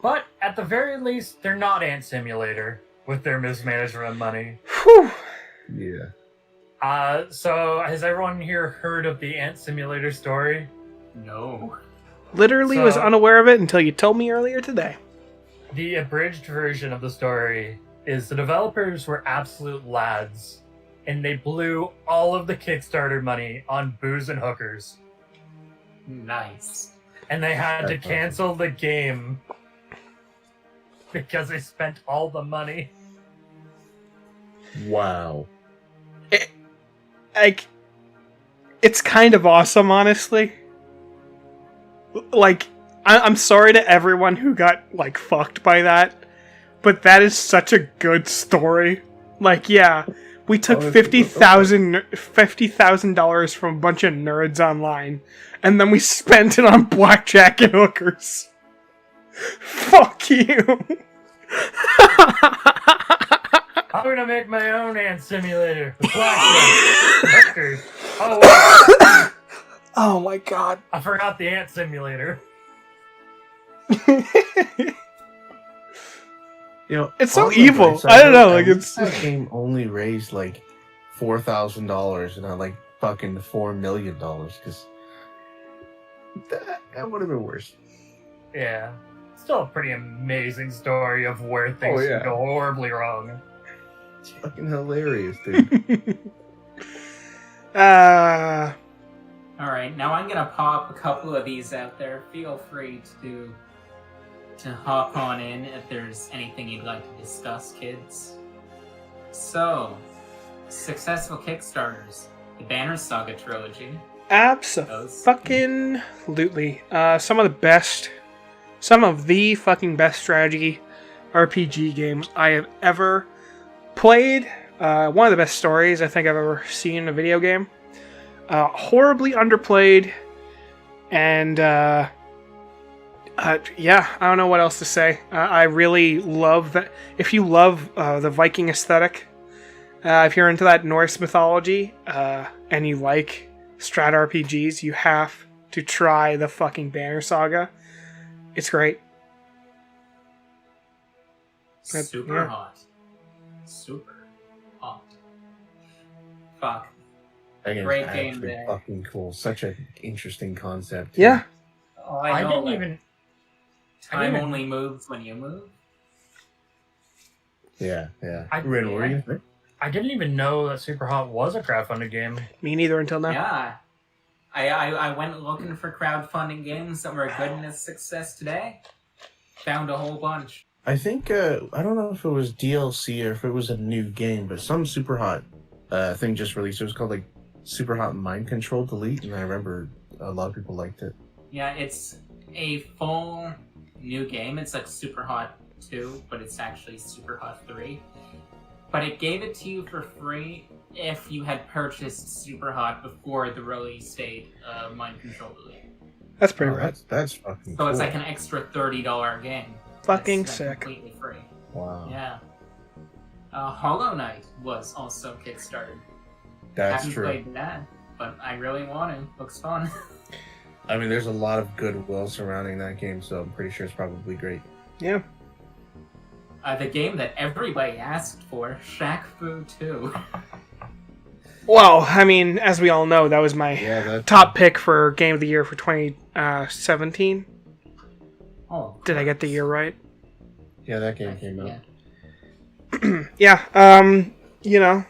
S1: But at the very least, they're not Ant Simulator with their mismanagement of money.
S3: Whew.
S4: Yeah.
S1: So has everyone here heard of the Ant Simulator story?
S2: No.
S3: Literally
S1: So-
S3: was unaware of it until you told me earlier today.
S1: The abridged version of the story is the developers were absolute lads, and they blew all of the Kickstarter money on booze and hookers,
S2: Nice.
S1: and they had to
S4: That's awesome.
S1: cancel the game because they spent all the money.
S4: Wow.
S3: Like, it's kind of awesome, honestly. Like, I'm sorry to everyone who got, like, fucked by that, but that is such a good story. Like, yeah, we took
S4: Oh, it's-
S3: $50,000 from a bunch of nerds online, and then we spent it on blackjack and hookers. Fuck you.
S1: I'm gonna make my own Ant Simulator. with blackjack, hookers. Oh, wow.
S3: Oh my god.
S1: I forgot the Ant Simulator.
S3: It's so
S4: on the
S3: evil.
S4: bright side,
S3: I don't know,
S4: though,
S3: like, it's-
S4: that game only raised like $4,000 and not like fucking $4 million because that would have been worse.
S1: Yeah. still a pretty amazing story of where things
S4: yeah.
S1: can go horribly wrong.
S4: It's fucking hilarious, dude.
S2: Alright, now I'm gonna pop a couple of these out there. Feel free to hop on in if there's anything you'd like to discuss, kids. So, successful Kickstarters. The Banner Saga trilogy.
S3: Absolutely. Some of the fucking best strategy RPG games I have ever played. One of the best stories I think I've ever seen in a video game. Horribly underplayed, and yeah, I don't know what else to say. I really love that. If you love the Viking aesthetic, if you're into that Norse mythology, and you like strat RPGs, you have to try the fucking Banner Saga. It's great.
S2: Super
S3: Yeah.
S2: hot. Super hot. Fuck.
S4: That game's
S2: Great game
S4: actually
S2: there.
S4: fucking cool. Such an interesting concept.
S3: Yeah.
S2: Oh,
S1: I
S2: know,
S1: didn't
S2: like,
S1: even.
S2: Time
S1: didn't-
S2: only moves when you move.
S4: Yeah.
S1: I-
S4: Rin, what were you saying?
S1: I didn't even know that Super Hot was a crowdfunded game.
S3: Me neither until now.
S2: Yeah. I went looking for crowdfunding games that were a goodness success today. Found a whole bunch.
S4: I think, I don't know if it was DLC or if it was a new game, but some Super Hot thing just released. It was called, like, Super Hot Mind Control Delete, and I remember a lot of people liked it.
S2: Yeah, it's a full new game. It's like Super Hot 2, but it's actually Super Hot 3. But it gave it to you for free if you had purchased Super Hot before the release date of Mind Control Delete.
S3: That's pretty
S4: Oh,
S3: rad.
S4: that's fucking
S2: So
S4: cool.
S2: it's like an extra $30 game.
S3: Fucking
S2: That's,
S3: sick.
S2: Completely free.
S4: Wow.
S2: Yeah. Hollow Knight was also kickstarted.
S4: That's
S2: Haven't
S4: true.
S2: played that, but I really want to. Looks fun.
S4: I mean, there's a lot of goodwill surrounding that game, so I'm pretty sure it's probably great.
S3: Yeah.
S2: The game that everybody asked for, Shaq Fu 2.
S3: Well, I mean, as we all know, that was my
S4: Yeah, that's
S3: top pick for Game of the Year for 2017.
S2: Oh,
S3: Did I get the year right?
S4: Yeah, that game came out.
S2: yeah.
S3: Yeah, you know.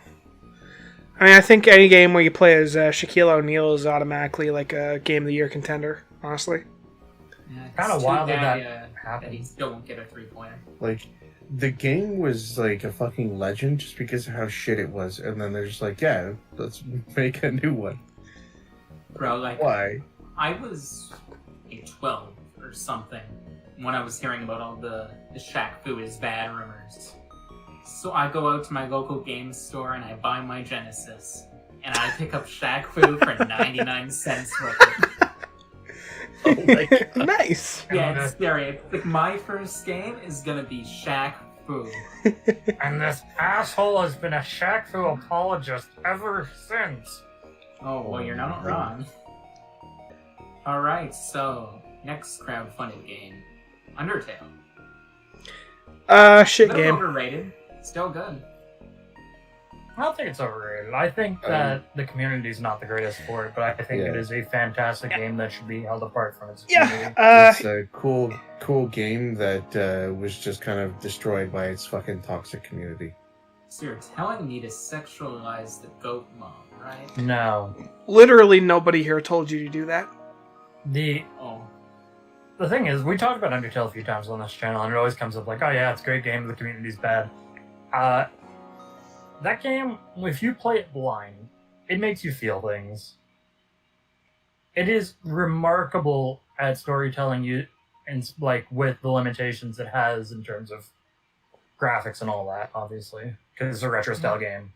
S3: I mean, I think any game where you play as Shaquille O'Neal is automatically like a Game of the Year contender, honestly.
S2: Yeah, it's
S1: Kinda
S2: too
S1: wild that
S2: bad,
S1: that
S2: that
S1: happened.
S2: he still won't get a 3-pointer.
S4: Like, the game was like a fucking legend just because of how shit it was, and then they're just like, yeah, let's make a new one.
S2: Bro, like,
S4: Why?
S2: I was 12 or something when I was hearing about all the Shaq Fu is bad rumors. So I go out to my local game store and I buy my Genesis. And I pick up Shaq Fu for 99 cents worth of it.
S4: Oh my god.
S3: Nice.
S2: Yeah, it's scary. Like, my first game is gonna be Shaq Fu.
S1: And this asshole has been a Shaq Fu apologist ever since.
S2: Oh, well, you're not wrong. Alright, so, next crowdfunded game. Undertale.
S3: Shit
S2: A little
S3: game.
S2: overrated. Still good.
S1: I don't think it's overrated. I think that the community's not the greatest for it, but I think it
S4: Yeah.
S1: is a fantastic game that should be held apart from its
S3: Yeah,
S1: community.
S4: It's a cool game that was just kind of destroyed by its fucking toxic community.
S2: So you're telling me to sexualize the goat mom, right?
S1: No.
S3: literally nobody here told you to do that.
S2: Oh.
S1: The thing is, we talked about Undertale a few times on this channel, and it always comes up like, oh yeah, it's a great game, the community's bad. That game, if you play it blind, it makes you feel things. It is remarkable at storytelling you, and like with the limitations it has in terms of graphics and all that, obviously, because it's a retro style game.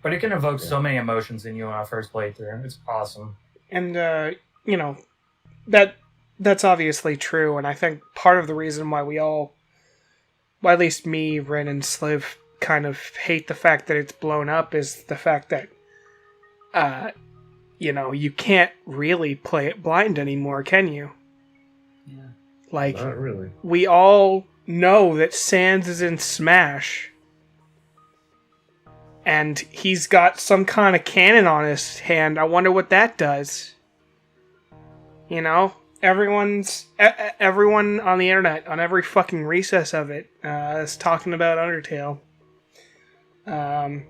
S1: But it can evoke so many emotions in you on a first playthrough. It's awesome.
S3: And you know, that's obviously true, and I think part of the reason why we all, well, at least me, Ren, and Sliv kind of hate the fact that it's blown up is the fact that you know, you can't really play it blind anymore, can you?
S2: Yeah.
S3: Like,
S4: Not really.
S3: we all know that Sans is in Smash, and he's got some kind of cannon on his hand. I wonder what that does. You know? everyone on the internet, on every fucking recess of it, is talking about Undertale. I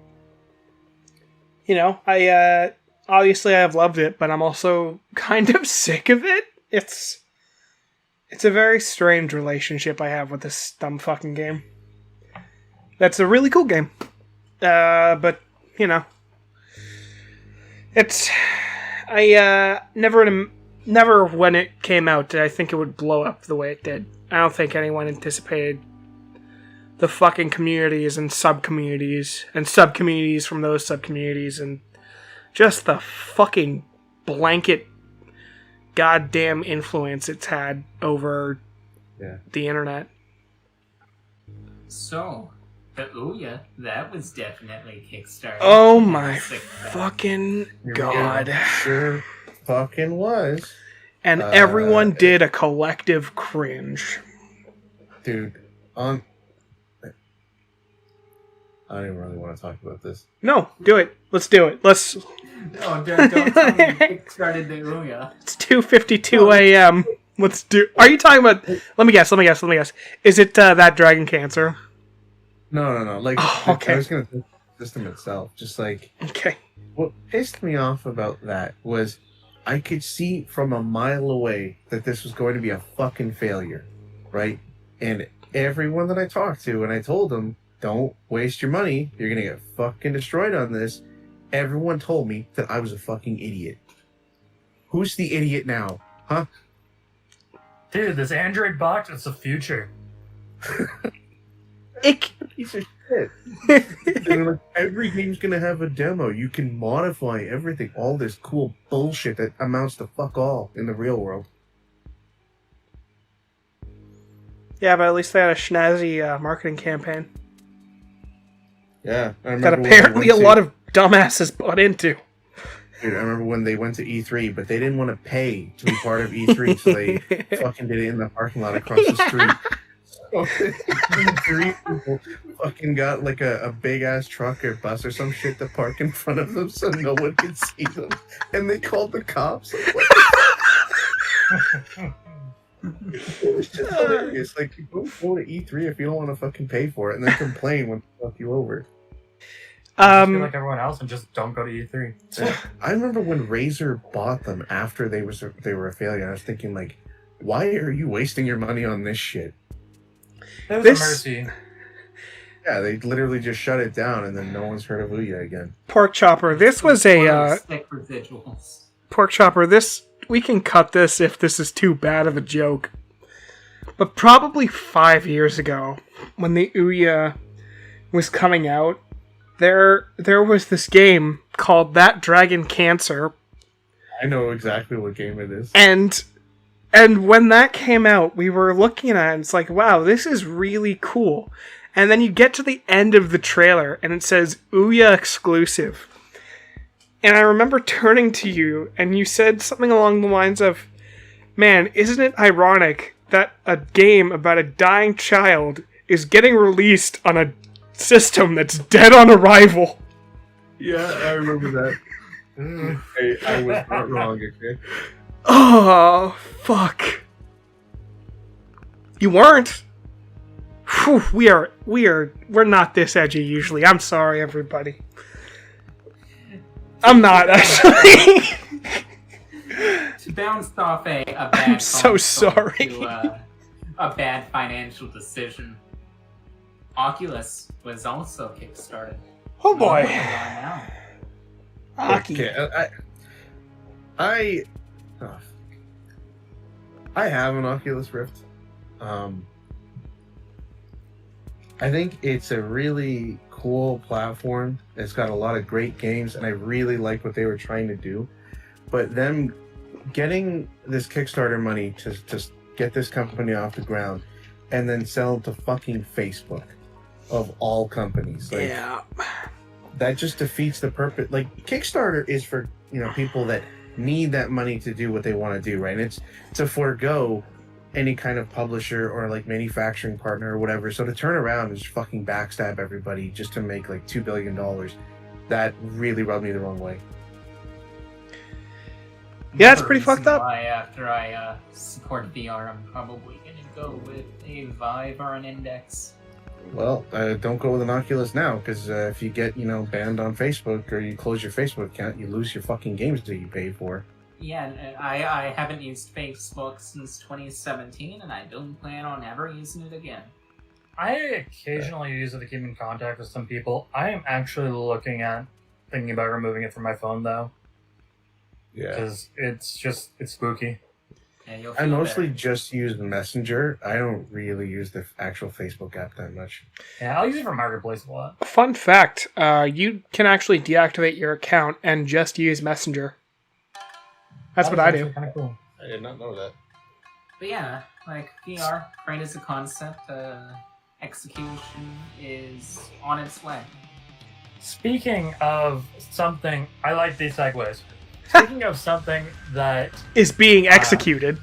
S3: obviously I've loved it, but I'm also kind of sick of it. It's a very strange relationship I have with this dumb fucking game. That's a really cool game. But, it's... Never when it came out did I think it would blow up the way it did. I don't think anyone anticipated the fucking communities and subcommunities from those subcommunities and just the fucking blanket goddamn influence it's had over the internet.
S2: So, the Ouya, that was definitely Kickstarter.
S3: Oh my fucking god.
S4: Sure fucking was.
S3: And everyone did a collective cringe.
S4: Dude, I don't even really want to talk about this.
S3: No, do it. Let's do it. Let's...
S2: No, don't tell me Kickstarted the Ouya.
S3: It's 2:52 a.m. Let's do... Are you talking about... Let me guess. Is it that Dragon Cancer?
S4: No. Like,
S3: okay.
S4: I was going to say the system itself. Just like...
S3: Okay.
S4: What pissed me off about that was I could see from a mile away that this was going to be a fucking failure, right? And everyone that I talked to, and I told them, don't waste your money. You're going to get fucking destroyed on this. Everyone told me that I was a fucking idiot. Who's the idiot now? Huh?
S1: Dude, this Android box, it's the future.
S4: Piece of shit. Like, every game's going to have a demo. You can modify everything. All this cool bullshit that amounts to fuck all in the real world.
S3: Yeah, but at least they had a snazzy marketing campaign.
S4: Yeah.
S3: That apparently a lot of dumbasses bought into.
S4: Dude, I remember when they went to E3, but they didn't want to pay to be part of E3, so they fucking did it in the parking lot across the street. So E3 people fucking got like a big-ass truck or bus or some shit to park in front of them so no one could see them. And they called the cops. It's just hilarious. Like, you don't go to E3 if you don't want to fucking pay for it, and then complain when they fuck you over.
S1: Just be like everyone else and just don't go to E3.
S4: Yeah. I remember when Razer bought them after they were a failure. I was thinking, like, why are you wasting your money on this shit?
S1: It was a mercy.
S4: Yeah, they literally just shut it down, and then no one's heard of Ouya again.
S3: Pork Chopper, this was a...
S2: Stick residuals.
S3: Pork Chopper, this... We can cut this if this is too bad of a joke. But probably 5 years ago, when the Ouya was coming out, there was this game called That Dragon Cancer.
S4: I know exactly what game it is.
S3: And when that came out, we were looking at it, and it's like, wow, this is really cool. And then you get to the end of the trailer, and it says, Ouya exclusive. And I remember turning to you, and you said something along the lines of, man, isn't it ironic that a game about a dying child is getting released on a system that's dead on arrival?
S4: Yeah, I remember that. I was not wrong, okay?
S3: Oh, fuck. You weren't? Whew, we're not this edgy usually. I'm sorry, everybody. I'm not, actually.
S2: To bounce off a bad
S3: I'm so sorry.
S2: To, a bad financial decision, Oculus was also kickstarted.
S3: Oh boy.
S4: Okay, I have an Oculus Rift. I think it's a really cool platform. It's got a lot of great games, and I really like what they were trying to do. But them getting this Kickstarter money to get this company off the ground and then sell it to fucking Facebook, of all companies. Like,
S3: yeah.
S4: That just defeats the purpose. Like, Kickstarter is for, people that need that money to do what they want to do, right? And it's to forego any kind of publisher or like manufacturing partner or whatever. So to turn around and just fucking backstab everybody just to make like $2 billion, that really rubbed me the wrong way.
S3: Yeah, it's
S2: Another
S3: pretty fucked
S2: reason
S3: up.
S2: Why after I support VR, I'm probably gonna go with a Vive or an Index.
S4: Well, don't go with an Oculus now, because if you get, banned on Facebook or you close your Facebook account, you lose your fucking games that you paid for.
S2: Yeah, and I haven't used Facebook since 2017, and I don't plan on ever using it again.
S1: I occasionally use it to keep in contact with some people. I am actually thinking about removing it from my phone, though.
S4: Yeah.
S1: Because it's spooky.
S2: Yeah, you'll
S4: I
S2: feel
S4: mostly
S2: better.
S4: just use Messenger. I don't really use the actual Facebook app that much.
S1: Yeah, I'll use it for Marketplace a lot.
S3: Fun fact, you can actually deactivate your account and just use Messenger. That's what I do.
S1: Kind of cool.
S4: I did not know that.
S2: But yeah, like VR, great as a concept, execution is on its way.
S1: Speaking of something, I like these segues. Speaking of something that
S3: Is being executed.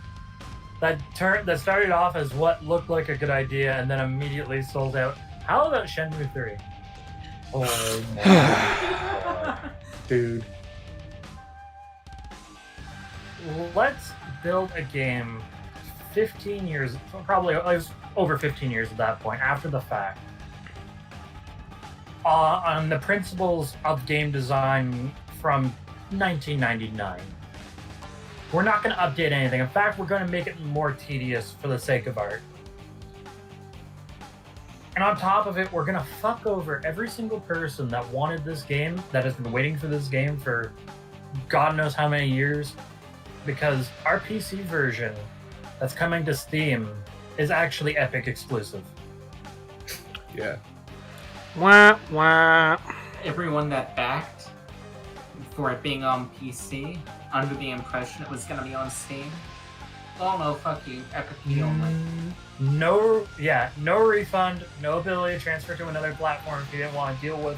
S1: that started off as what looked like a good idea and then immediately sold out. How about Shenmue 3?
S4: Oh my god. Dude.
S1: Let's build a game 15 years, probably it was over 15 years at that point, after the fact, on the principles of game design from 1999. We're not going to update anything. In fact, we're going to make it more tedious for the sake of art. And on top of it, we're going to fuck over every single person that wanted this game, that has been waiting for this game for God knows how many years. Because our PC version that's coming to Steam is actually Epic exclusive.
S4: Yeah.
S3: Wah, wah.
S2: Everyone that backed for it being on PC, under the impression it was going to be on Steam, oh no, fuck you, Epic only.
S1: No refund, no ability to transfer to another platform if you didn't want to deal with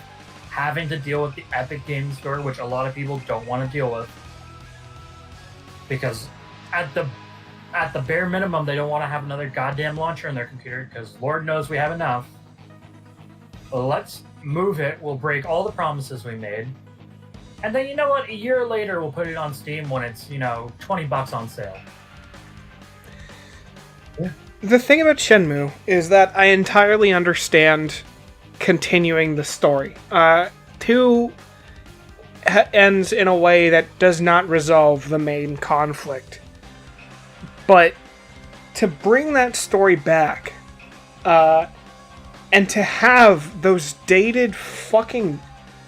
S1: having to deal with the Epic Games Store, which a lot of people don't want to deal with. Because at the bare minimum, they don't want to have another goddamn launcher in their computer, because Lord knows we have enough. Let's move it, we'll break all the promises we made. And then, you know what, a year later, we'll put it on Steam when it's, $20 on sale.
S3: The thing about Shenmue is that I entirely understand continuing the story. 2 ends in a way that does not resolve the main conflict. But to bring that story back, and to have those dated fucking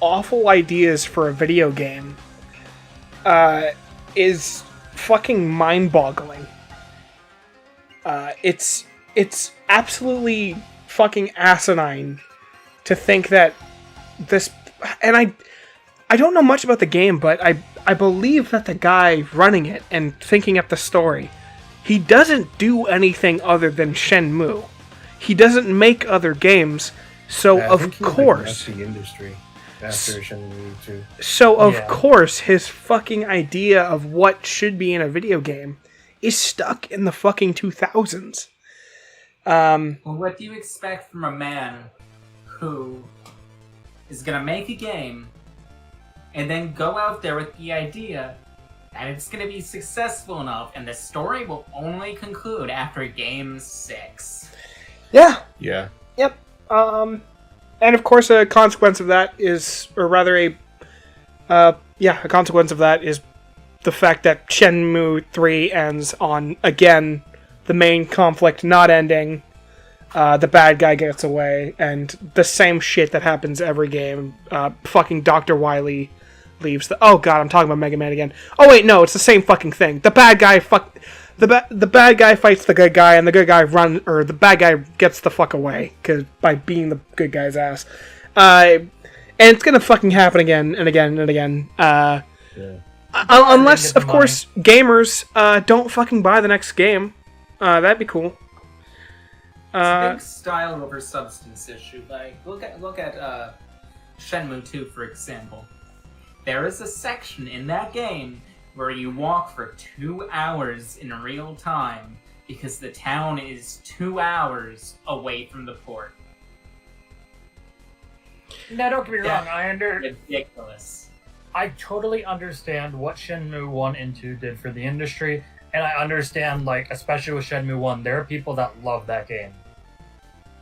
S3: awful ideas for a video game, is fucking mind-boggling. It's absolutely fucking asinine to think that this... And I don't know much about the game, but I believe that the guy running it and thinking up the story, he doesn't do anything other than Shenmue. He doesn't make other games, so
S4: I
S3: of
S4: think he,
S3: course...
S4: left the industry after Shenmue 2.
S3: So of
S1: Yeah.
S3: course his fucking idea of what should be in a video game is stuck in the fucking 2000s.
S2: Well, what do you expect from a man who is gonna make a game and then go out there with the idea that it's gonna be successful enough and the story will only conclude after game 6?
S3: Yeah.
S4: Yeah.
S3: Yep. And of course a consequence of that is, or rather a consequence of that is the fact that Shenmue 3 ends on, again, the main conflict not ending, the bad guy gets away, and the same shit that happens every game. Fucking Dr. Wily leaves the... Oh god, I'm talking about Mega Man again. Oh wait, no, it's the same fucking thing. The bad guy the bad guy fights the good guy, and the good guy the bad guy gets the fuck away, by being the good guy's ass. And it's gonna fucking happen again and again and again.
S4: Yeah.
S3: Unless, of course, gamers don't fucking buy the next game. That'd be cool.
S2: It's a big style over substance issue. Like, look at Shenmue 2, for example. There is a section in that game where you walk for 2 hours in real time because the town is 2 hours away from the port.
S1: Now, don't get me wrong,
S2: Ridiculous.
S1: I totally understand what Shenmue 1 and 2 did for the industry, and I understand, like, especially with Shenmue 1, there are people that love that game.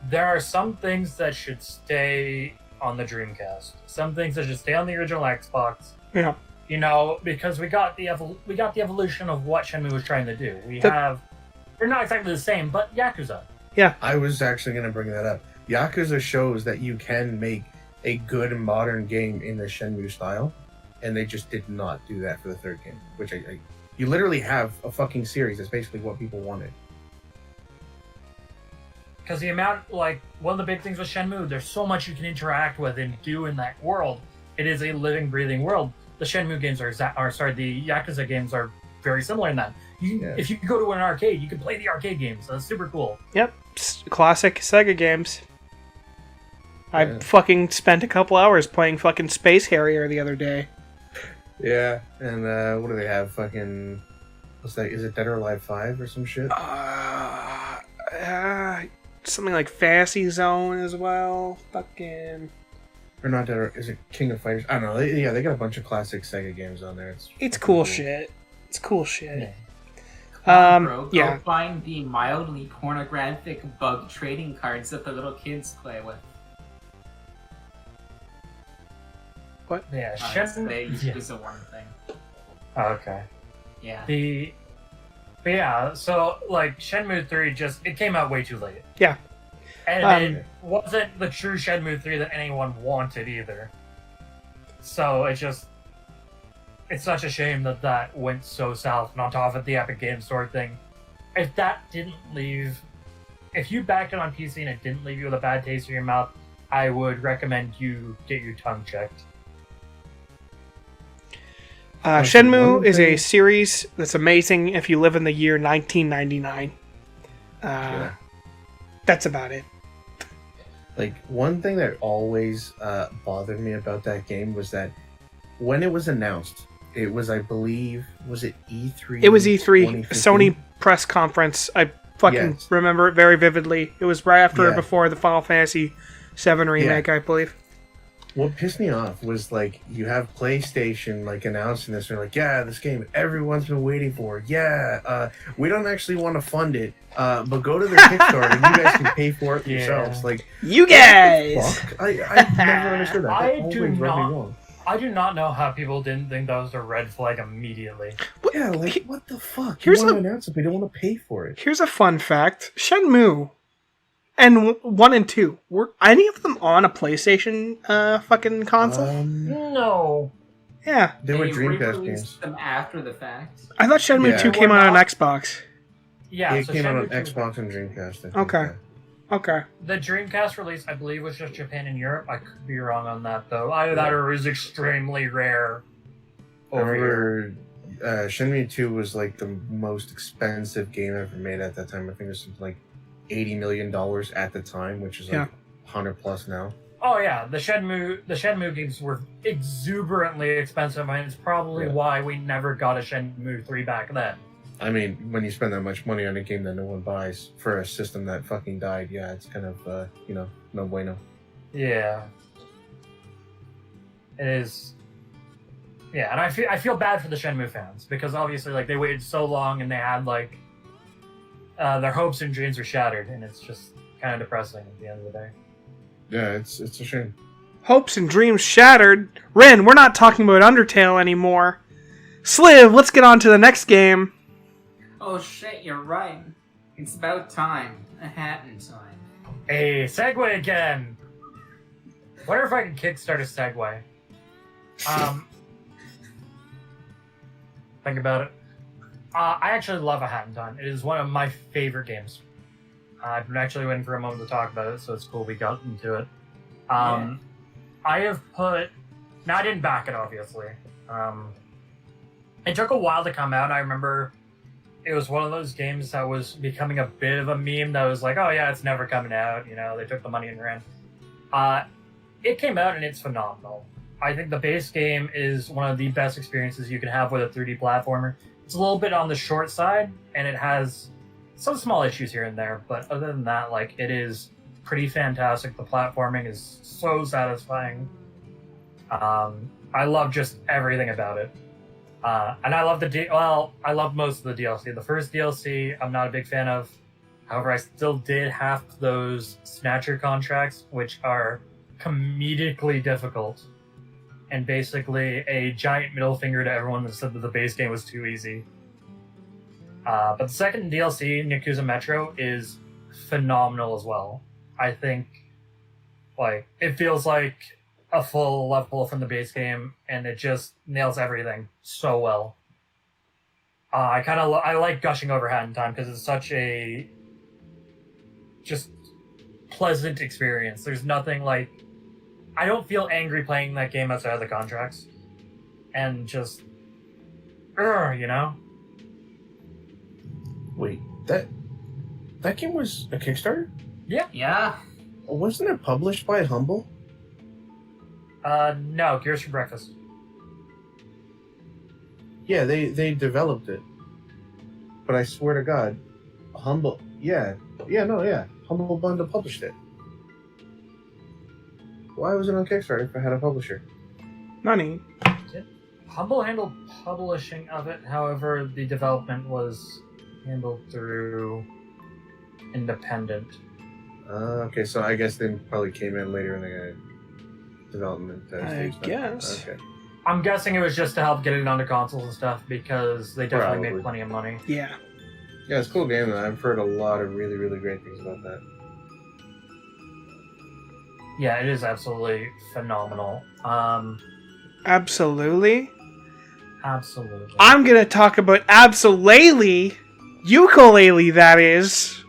S1: There are some things that should stay on the Dreamcast. Some things that should stay on the original Xbox.
S3: Yeah.
S1: You know, because we got the evolution of what Shenmue was trying to do. They're not exactly the same, but Yakuza.
S3: Yeah.
S4: I was actually going to bring that up. Yakuza shows that you can make a good modern game in the Shenmue style, and they just did not do that for the third game. Which you literally have a fucking series. That's basically what people wanted.
S1: Because the amount, like, one of the big things with Shenmue, there's so much you can interact with and do in that world. It is a living, breathing world. The Shenmue games the Yakuza games are very similar in that. If you go to an arcade, you can play the arcade games. So that's super cool.
S3: Yep. Classic Sega games. I fucking spent a couple hours playing fucking Space Harrier the other day.
S4: Yeah, and what do they have? Fucking, what's that? Is it Dead or Alive 5 or some shit?
S3: Something like Fantasy Zone as well. Fucking.
S4: Or not Dead or, is it King of Fighters? I don't know. They got a bunch of classic Sega games on there.
S3: It's cool shit. It's cool shit.
S2: Yeah. Bro, go find the mildly pornographic bug trading cards that the little kids play with.
S3: What?
S1: Yeah,
S2: Shenmue is a one thing.
S1: Okay.
S2: Yeah.
S1: But yeah, so like Shenmue 3 it came out way too late.
S3: Yeah.
S1: And it wasn't the true Shenmue 3 that anyone wanted either. So it's such a shame that went so south. And on top of the Epic Games Store thing, if you backed it on PC and it didn't leave you with a bad taste in your mouth, I would recommend you get your tongue checked.
S3: Shenmue is a series that's amazing if you live in the year 1999. That's about it.
S4: Like, one thing that always bothered me about that game was that when it was announced, it was, I believe, was it E3?
S3: It was E3, Sony press conference. I fucking remember it very vividly. It was right after or before the Final Fantasy VII remake, I believe.
S4: What pissed me off was, like, you have PlayStation, like, announcing this, and they're like, yeah, this game everyone's been waiting for. Yeah, we don't actually want to fund it, but go to their Kickstarter, and you guys can pay for it yourselves. Like,
S3: you guys!
S4: Fuck? I never understood that.
S1: I do not know how people didn't think that was a red flag immediately.
S4: Yeah, like, what the fuck? You want to announce it, but you don't want to pay for it.
S3: Here's a fun fact. Shenmue and 1 and 2, were any of them on a PlayStation fucking console?
S1: No.
S3: Yeah.
S4: They were Dreamcast games.
S2: Them after the fact.
S3: I thought Shenmue 2 came out on Xbox.
S1: Yeah,
S4: it
S1: so
S4: came out on
S1: Shenmue
S4: Xbox and Dreamcast.
S3: Okay.
S1: The Dreamcast release, I believe, was just Japan and Europe. I could be wrong on that, though. Either that or it was extremely rare.
S4: I remember Shenmue 2 was like the most expensive game ever made at that time. I think it was something like $80 million at the time, which is like 100 plus now.
S1: Oh yeah, the Shenmue games were exuberantly expensive, and it's probably why we never got a Shenmue 3 back then.
S4: I mean, when you spend that much money on a game that no one buys for a system that fucking died, it's kind of, no bueno.
S1: Yeah. It is. Yeah, and I feel bad for the Shenmue fans, because obviously, like, they waited so long and they had, like, their hopes and dreams were shattered, and it's just kind of depressing at the end of the day.
S4: Yeah, it's a shame.
S3: Hopes and dreams shattered. Rin, we're not talking about Undertale anymore. Sliv, let's get on to the next game.
S2: Oh shit, you're right. It's about time. A hat in time.
S1: Hey, segue again! Wonder if I can kickstart a segue. Think about it. I actually love A Hat in Time. It is one of my favorite games. I've been actually waiting for a moment to talk about it, so it's cool we got into it. I have put... Now, I didn't back it, obviously. It took a while to come out. I remember it was one of those games that was becoming a bit of a meme that was like, oh yeah, it's never coming out. You know, they took the money and ran. It came out and it's phenomenal. I think the base game is one of the best experiences you can have with a 3D platformer. It's a little bit on the short side, and it has some small issues here and there, but other than that, like, it is pretty fantastic. The platforming is so satisfying. I love just everything about it. And I love I love most of the DLC. The first DLC, I'm not a big fan of. However, I still did have those Snatcher contracts, which are comedically difficult. And basically a giant middle finger to everyone that said that the base game was too easy. But the second DLC, Yakuza Metro, is phenomenal as well. I think, like, it feels like a full level from the base game, and it just nails everything so well. I like gushing over Hat in Time because it's such a just pleasant experience. There's nothing like, I don't feel angry playing that game outside of the contracts, and just, you know.
S4: Wait, that game was a Kickstarter?
S2: Yeah.
S4: Wasn't it published by Humble?
S1: No, Gears for Breakfast.
S4: Yeah, they developed it. But I swear to God, Humble Bundle published it. Why was it on Kickstarter if I had a publisher?
S3: Money.
S1: Humble handled publishing of it, however, the development was handled through Independent.
S4: Okay, so I guess they probably came in later in the development
S3: I
S4: stage.
S3: guess.
S4: Okay.
S1: I'm guessing it was just to help get it onto consoles and stuff, because they definitely
S4: Probably.
S1: made plenty of money.
S3: Yeah.
S4: Yeah, it's a cool game, and I've heard a lot of really, really great things about that.
S1: Yeah, it is absolutely phenomenal.
S3: Absolutely.
S1: Absolutely.
S3: I'm gonna talk about Absolutely Ukulele, that is.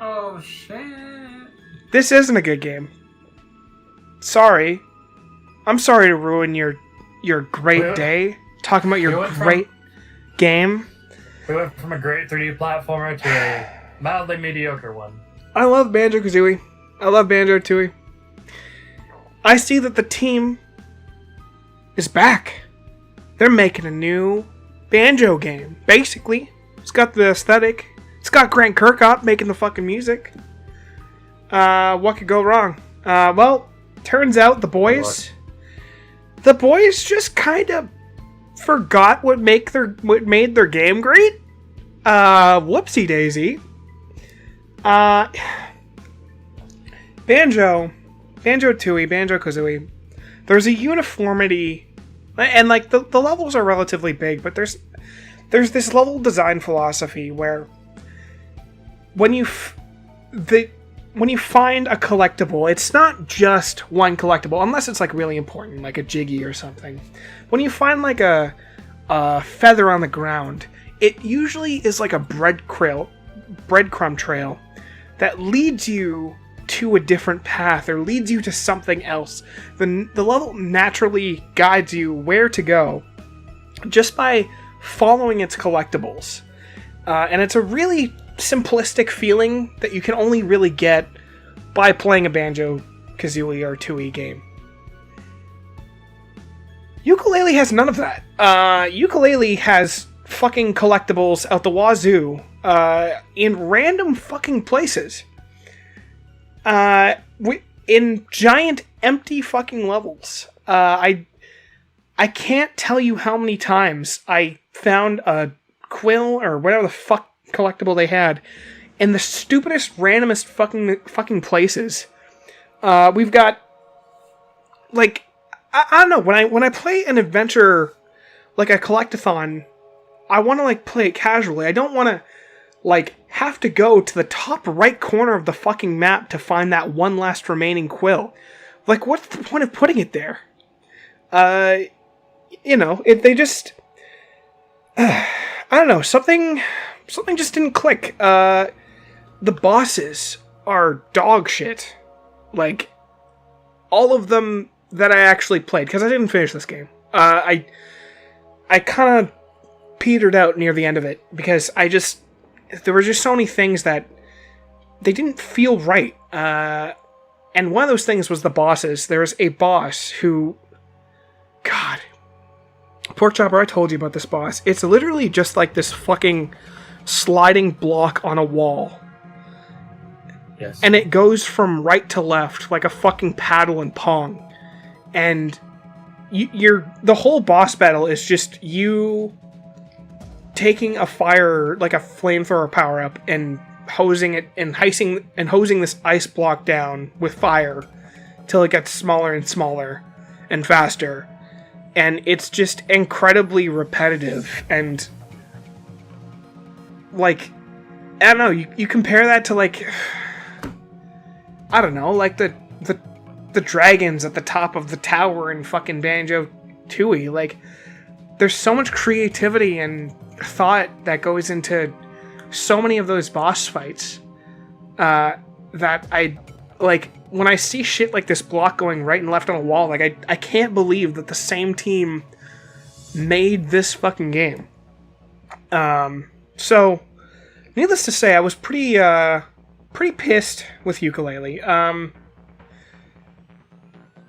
S2: Oh shit.
S3: This isn't a good game. Sorry. I'm sorry to ruin your great
S1: Yeah.
S3: day talking about
S1: We
S3: your
S1: went from-
S3: great game.
S1: We went from a great 3D platformer to a mildly mediocre one.
S3: I love Banjo-Kazooie. I love Banjo-Tooie. I see that the team is back. They're making a new Banjo game, basically. It's got the aesthetic. It's got Grant Kirkhope making the fucking music. What could go wrong? Well, turns out the boys just kind of forgot what made their game great. Whoopsie daisy. Banjo-Tooie, Banjo-Kazooie. There's a uniformity, and like the levels are relatively big, but there's this level design philosophy where when you find a collectible, it's not just one collectible, unless it's like really important, like a Jiggy or something. When you find like a feather on the ground, it usually is like a breadcrumb trail that leads you to a different path or leads you to something else. The level naturally guides you where to go just by following its collectibles. And it's a really simplistic feeling that you can only really get by playing a Banjo-Kazooie or Tooie game. Ukulele has none of that. Ukulele has fucking collectibles out the wazoo in random fucking places. In giant empty fucking levels. I can't tell you how many times I found a quill or whatever the fuck collectible they had in the stupidest, randomest fucking places. We've got, like, I don't know, when I play an adventure, like a collectathon, I want to, like, play it casually. I don't want to, like, have to go to the top right corner of the fucking map to find that one last remaining quill. Like, what's the point of putting it there? You know, they just... I don't know, something just didn't click. The bosses are dog shit. Like, all of them that I actually played, because I didn't finish this game. I kind of petered out near the end of it, because there were just so many things that they didn't feel right. And one of those things was the bosses. There's a boss who... God. Pork Chopper, I told you about this boss. It's literally just like this fucking sliding block on a wall.
S4: Yes.
S3: And it goes from right to left like a fucking paddle in Pong. And the whole boss battle is just you taking a fire, like a flamethrower power up, and hosing it and hosing this ice block down with fire till it gets smaller and smaller and faster, and it's just incredibly repetitive. And like, I don't know, you compare that to like, I don't know, like the dragons at the top of the tower in fucking Banjo-Tooie. Like, there's so much creativity and thought that goes into so many of those boss fights that I like. When I see shit like this block going right and left on a wall, like I can't believe that the same team made this fucking game. So needless to say, I was pretty pissed with Yooka-Laylee.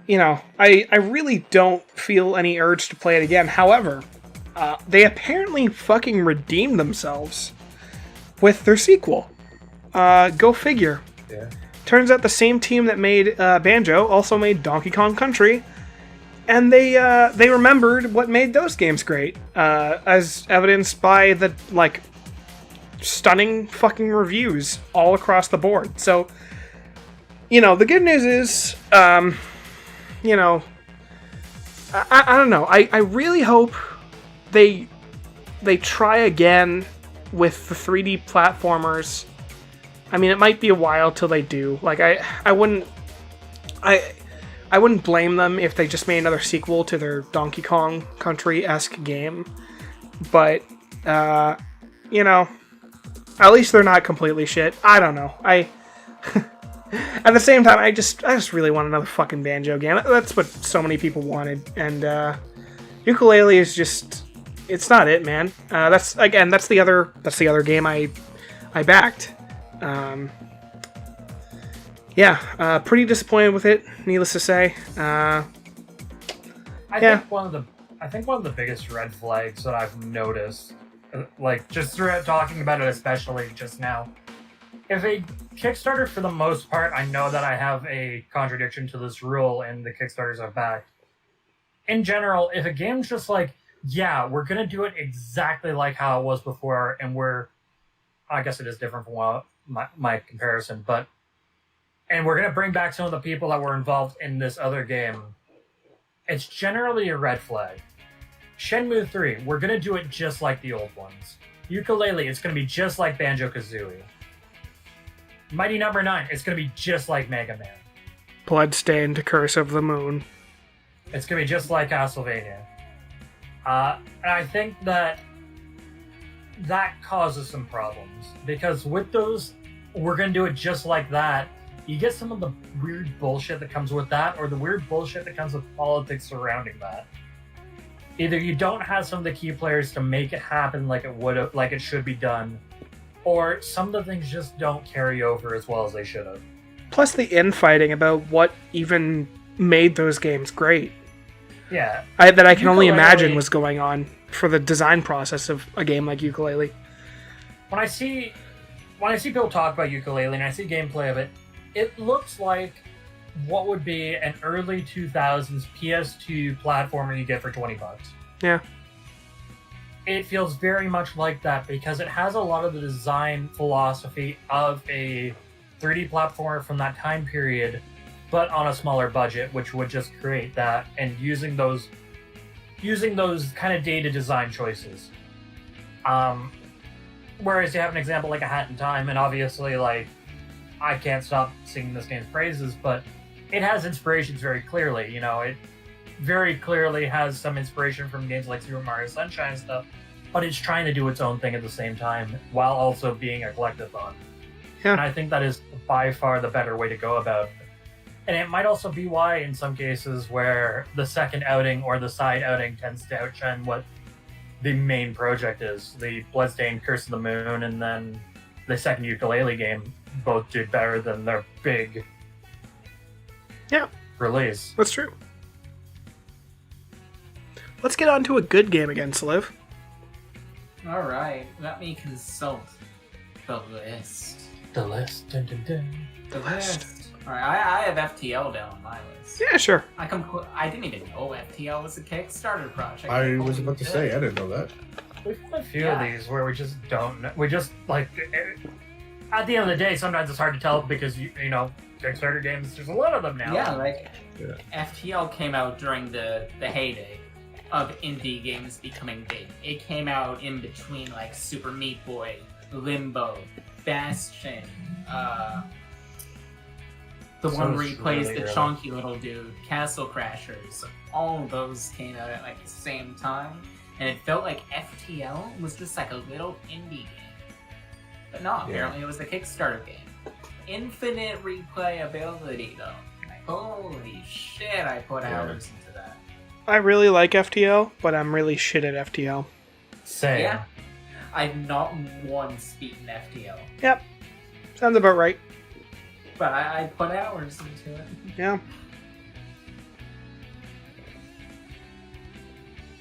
S3: You know, I really don't feel any urge to play it again. However, they apparently fucking redeemed themselves with their sequel. Go figure.
S4: Yeah.
S3: Turns out the same team that made Banjo also made Donkey Kong Country, and they remembered what made those games great, as evidenced by the like stunning fucking reviews all across the board. So, you know, the good news is, you know, I don't know. I really hope they try again with the 3D platformers. I mean, it might be a while till they do. Like, I wouldn't blame them if they just made another sequel to their Donkey Kong Country-esque game. But, you know, at least they're not completely shit. I don't know. At the same time, I just really want another fucking Banjo game. That's what so many people wanted. And Yooka-Laylee is just, it's not it, man. That's the other game I backed. Pretty disappointed with it, needless to say.
S1: I think one of the biggest red flags that I've noticed, like just throughout talking about it, especially just now, if a Kickstarter, for the most part, I know that I have a contradiction to this rule in the Kickstarters I've backed. In general, if a game's just like, yeah, we're gonna do it exactly like how it was before, and I guess it is different from my comparison, and we're gonna bring back some of the people that were involved in this other game, it's generally a red flag. Shenmue 3, we're gonna do it just like the old ones. Yooka-Laylee, it's gonna be just like Banjo-Kazooie. Mighty Number 9, it's going to be just like Mega Man.
S3: Bloodstained Curse of the Moon.
S1: It's going to be just like Castlevania. And I think that causes some problems. Because with those, we're going to do it just like that, you get some of the weird bullshit that comes with that, or the weird bullshit that comes with politics surrounding that. Either you don't have some of the key players to make it happen like it should be done, or some of the things just don't carry over as well as they should have.
S3: Plus the infighting about what even made those games great.
S1: Yeah.
S3: That I can only imagine was going on for the design process of a game like Yooka-Laylee.
S1: When I see people talk about Yooka-Laylee and I see gameplay of it, it looks like what would be an early 2000s PS2 platformer you get for $20.
S3: Yeah.
S1: It feels very much like that because it has a lot of the design philosophy of a 3D platformer from that time period, but on a smaller budget, which would just create that, and using those kind of dated design choices. Whereas you have an example like A Hat in Time, and obviously, like, I can't stop singing this game's praises, but it has inspirations very clearly. You know, it very clearly has some inspiration from games like Super Mario Sunshine and stuff, but it's trying to do its own thing at the same time while also being a collectathon.
S3: Yeah.
S1: And I think that is by far the better way to go about it. And it might also be why in some cases where the second outing or the side outing tends to outshine what the main project is. The Bloodstained Curse of the Moon and then the second Yooka-Laylee game both did better than their big release.
S3: That's true. Let's get on to a good game again, Sliv.
S2: Alright, let me consult the list.
S1: The list. Dun, dun, dun.
S2: The list. Alright, I have FTL down on my list.
S3: Yeah, sure.
S2: I didn't even know FTL was a Kickstarter project.
S4: I was
S2: Holy
S4: about to
S2: shit.
S4: say, I didn't know that.
S1: We've had a few
S2: Yeah.
S1: of these where we just don't know. We just, like, at the end of the day, sometimes it's hard to tell because, you know, Kickstarter games, there's a lot of them now.
S2: Yeah, like,
S4: Yeah.
S2: FTL came out during the heyday of indie games becoming big. It came out in between, like, Super Meat Boy, Limbo, Bastion, the one where he plays the chunky little dude, Castle Crashers. All of those came out at, like, the same time. And it felt like FTL was just like a little indie game. But no, apparently it was a Kickstarter game. Infinite replayability, though. Like, holy shit, I put hours into that.
S3: I really like FTL, but I'm really shit at FTL.
S1: Same.
S2: Yeah. I've not once beaten FTL.
S3: Yep. Sounds about right.
S2: But I put hours into it.
S3: Yeah.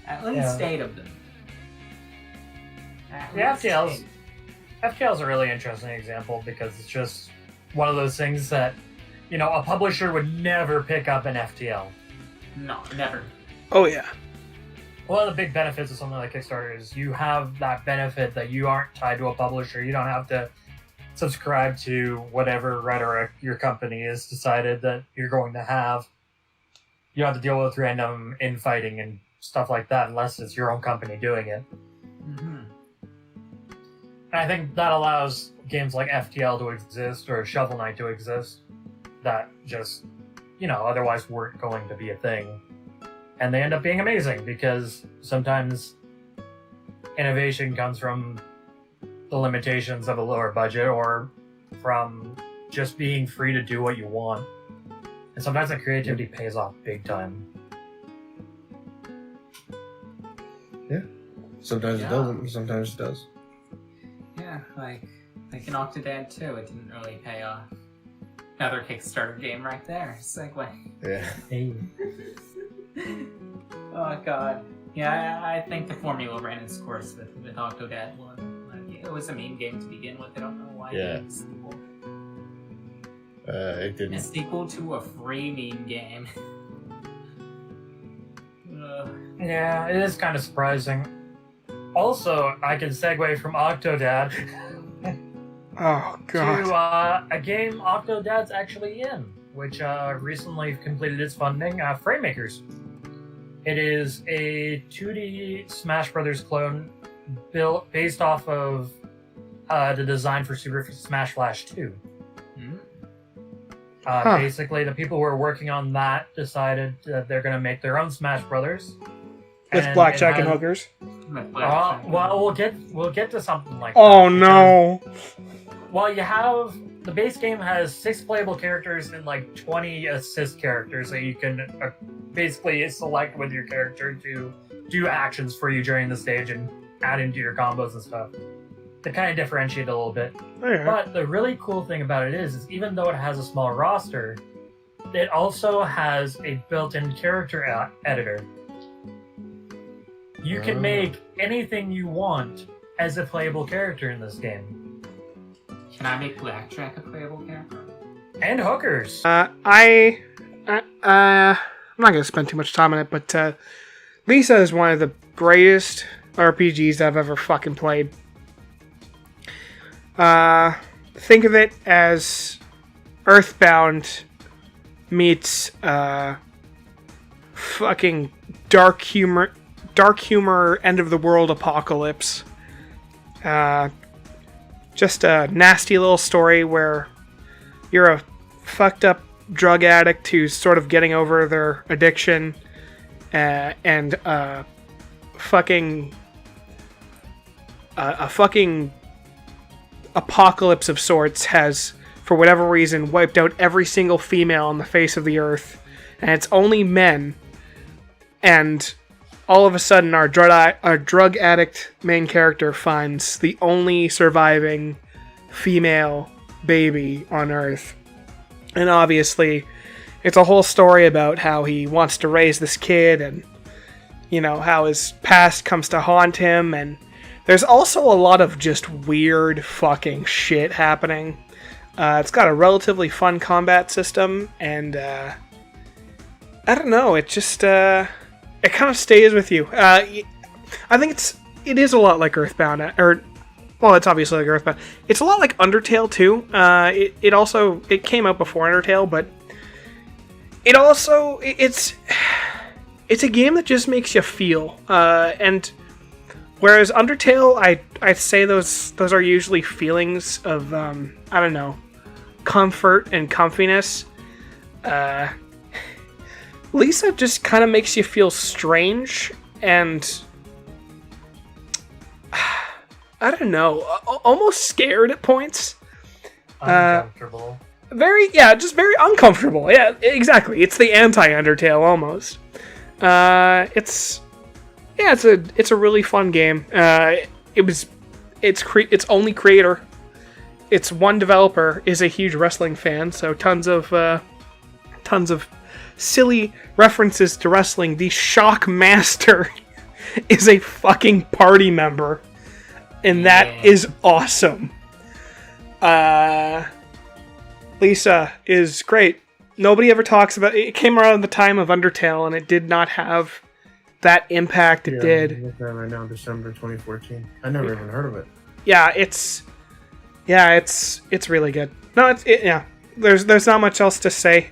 S2: At least 8 of them.
S1: Yeah, FTL's a really interesting example because it's just one of those things that, you know, a publisher would never pick up an FTL.
S2: No, never.
S3: Oh, yeah.
S1: One of the big benefits of something like Kickstarter is you have that benefit that you aren't tied to a publisher. You don't have to subscribe to whatever rhetoric your company has decided that you're going to have. You don't have to deal with random infighting and stuff like that unless it's your own company doing it.
S2: Mm-hmm.
S1: And I think that allows games like FTL to exist or Shovel Knight to exist that just, you know, otherwise weren't going to be a thing. And they end up being amazing because sometimes innovation comes from the limitations of a lower budget or from just being free to do what you want. And sometimes that creativity pays off big time.
S4: Yeah. Sometimes
S2: Yeah.
S4: it doesn't, sometimes it does.
S2: Yeah, like in Octodad 2, it didn't really pay off. Another Kickstarter game right there. Segue.
S4: Yeah.
S1: Hey.
S2: Oh god. Yeah, I think the formula ran its course with Octodad 1. Like, it was a meme game to begin with. I don't know why
S4: Yeah.
S2: it did a sequel.
S4: It
S2: A
S4: didn't.
S2: sequel to a free meme game. Ugh.
S1: Yeah, it is kind of surprising. Also, I can segue from Octodad
S3: Oh, God.
S1: to a game Octodad's actually in, which recently completed its funding, Framemakers. It is a 2D Smash Brothers clone built based off of the design for Super Smash Flash 2. Basically, the people who were working on that decided that they're going to make their own Smash Brothers.
S3: With
S1: And
S3: blackjack
S1: it
S3: and
S1: has-
S3: hookers.
S1: well, we'll get to something like
S3: Oh,
S1: that.
S3: no.
S1: Well, you have the base game has 6 playable characters and like 20 assist characters that you can basically select with your character to do actions for you during the stage and add into your combos and stuff. To kind of differentiate a little bit.
S3: Okay.
S1: But the really cool thing about it is even though it has a small roster, it also has a built-in character editor. You can make anything you want as a playable character in this game.
S2: Can I make Blackjack a playable character?
S1: And hookers.
S3: I'm not gonna spend too much time on it, but Lisa is one of the greatest RPGs I've ever fucking played. Think of it as Earthbound meets fucking dark humor, end of the world apocalypse. Just a nasty little story where you're a fucked up drug addict who's sort of getting over their addiction, and a fucking apocalypse of sorts has, for whatever reason, wiped out every single female on the face of the earth, and it's only men. And all of a sudden, our drug addict main character finds the only surviving female baby on Earth. And obviously, it's a whole story about how he wants to raise this kid and, you know, how his past comes to haunt him. And there's also a lot of just weird fucking shit happening. It's got a relatively fun combat system, and I don't know. It just it kind of stays with you. I think it is a lot like Earthbound, well, it's obviously like Earthbound. It's a lot like Undertale too. It came out before Undertale, but it's a game that just makes you feel. And whereas Undertale, I'd say those are usually feelings of I don't know, comfort and comfiness. Lisa just kind of makes you feel strange and I don't know, almost scared at points.
S1: Uncomfortable.
S3: Just very uncomfortable. Yeah, exactly. It's the anti-Undertale almost. It's a really fun game. Its only creator, its one developer is a huge wrestling fan, so tons of silly references to wrestling. The Shockmaster is a fucking party member, and that is awesome. Lisa is great. Nobody ever talks about it. It came around the time of Undertale, and it did not have that impact it did.
S4: I'm looking at it right now, December 2014. I never even heard of it.
S3: Yeah, it's really good. No, yeah. There's not much else to say.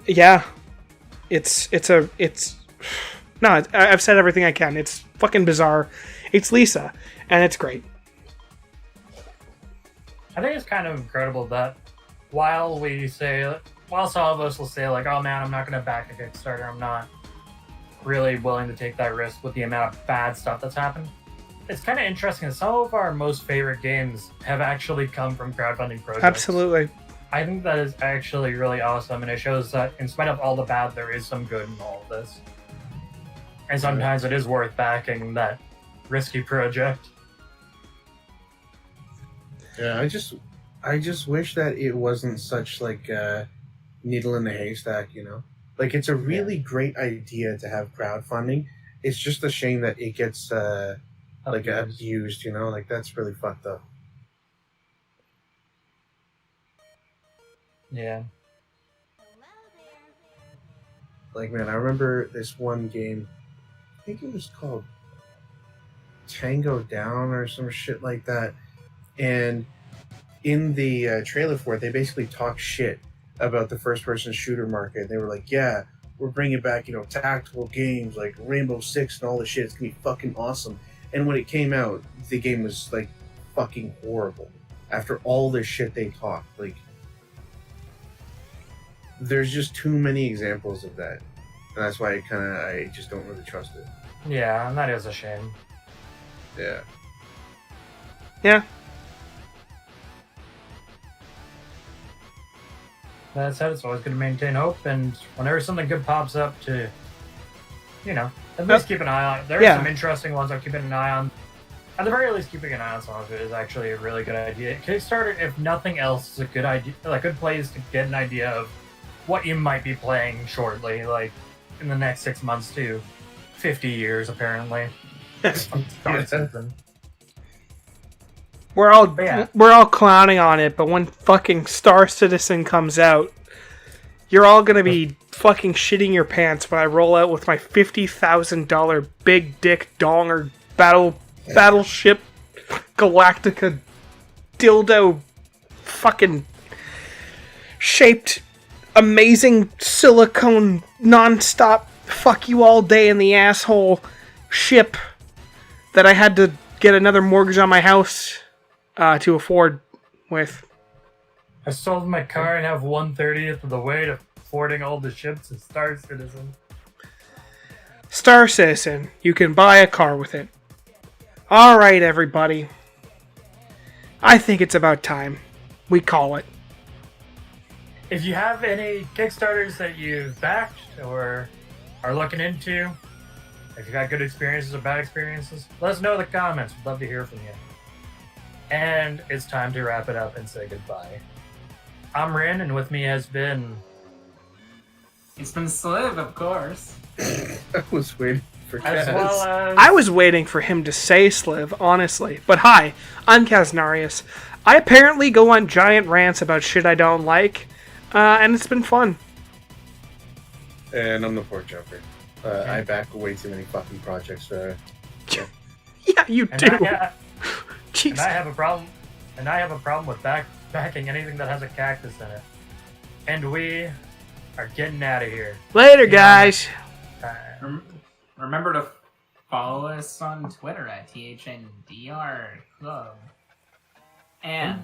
S3: Yeah, I've said everything I can. It's fucking bizarre. It's Lisa, and it's great.
S1: I think it's kind of incredible that while some of us will say like, oh man, I'm not going to back a Kickstarter, I'm not really willing to take that risk with the amount of bad stuff that's happened. It's kind of interesting that some of our most favorite games have actually come from crowdfunding projects.
S3: Absolutely.
S1: I think that is actually really awesome, and it shows that in spite of all the bad, there is some good in all of this. And sometimes it is worth backing that risky project.
S4: Yeah, I just wish that it wasn't such like a needle in the haystack, you know? Like, it's a really great idea to have crowdfunding. It's just a shame that it gets abused, you know? Like, that's really fucked up.
S1: Yeah.
S4: Like, man, I remember this one game, I think it was called Tango Down or some shit like that. And in the trailer for it, they basically talk shit about the first-person shooter market. They were like, yeah, we're bringing back, you know, tactical games like Rainbow Six and all this shit. It's going to be fucking awesome. And when it came out, the game was, like, fucking horrible. After all this shit they talked, like, there's just too many examples of that. And that's why I just don't really trust it.
S1: Yeah, and that is a shame.
S4: Yeah.
S3: Yeah.
S1: That said, it's always good to maintain hope, and whenever something good pops up to, you know, at least keep an eye on it. There are some interesting ones I'm keeping an eye on. At the very least, keeping an eye on some of it is actually a really good idea. Kickstarter, if nothing else, is a good idea, like a good place to get an idea of what you might be playing shortly, like in the next 6 months to 50 years, apparently.
S3: We're all clowning on it, but when fucking Star Citizen comes out, you're all gonna be fucking shitting your pants when I roll out with my $50,000 big dick donger battleship Galactica dildo fucking shaped amazing silicone non-stop fuck you all day in the asshole ship that I had to get another mortgage on my house to afford with.
S1: I sold my car and have 1/30th of the way to affording all the ships in Star Citizen.
S3: Star Citizen, you can buy a car with it. Alright, everybody. I think it's about time we call it.
S1: If you have any Kickstarters that you've backed or are looking into, if you got good experiences or bad experiences, let us know in the comments. We'd love to hear from you. And it's time to wrap it up and say goodbye. I'm Rin, and with me has been...
S2: It's been Sliv, of course.
S4: I was waiting
S1: as well as
S3: I was waiting for him to say Sliv, honestly. But hi, I'm Kaznarius. I apparently go on giant rants about shit I don't like, and it's been fun.
S4: And I'm the Pork Jumper. I back way too many fucking projects.
S3: Yeah, you
S1: and
S3: do.
S1: and I have a problem. And I have a problem with backing anything that has a cactus in it. And we are getting out of here.
S3: Later, guys.
S2: Remember to follow us on Twitter at THNDR Club. And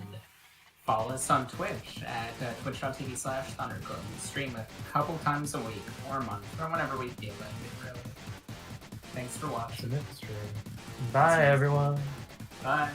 S2: follow us on Twitch at twitch.tv/Thunderclub. We stream a couple times a week or a month or whenever we feel like it, really. Thanks for watching.
S1: Bye, everyone.
S2: Bye.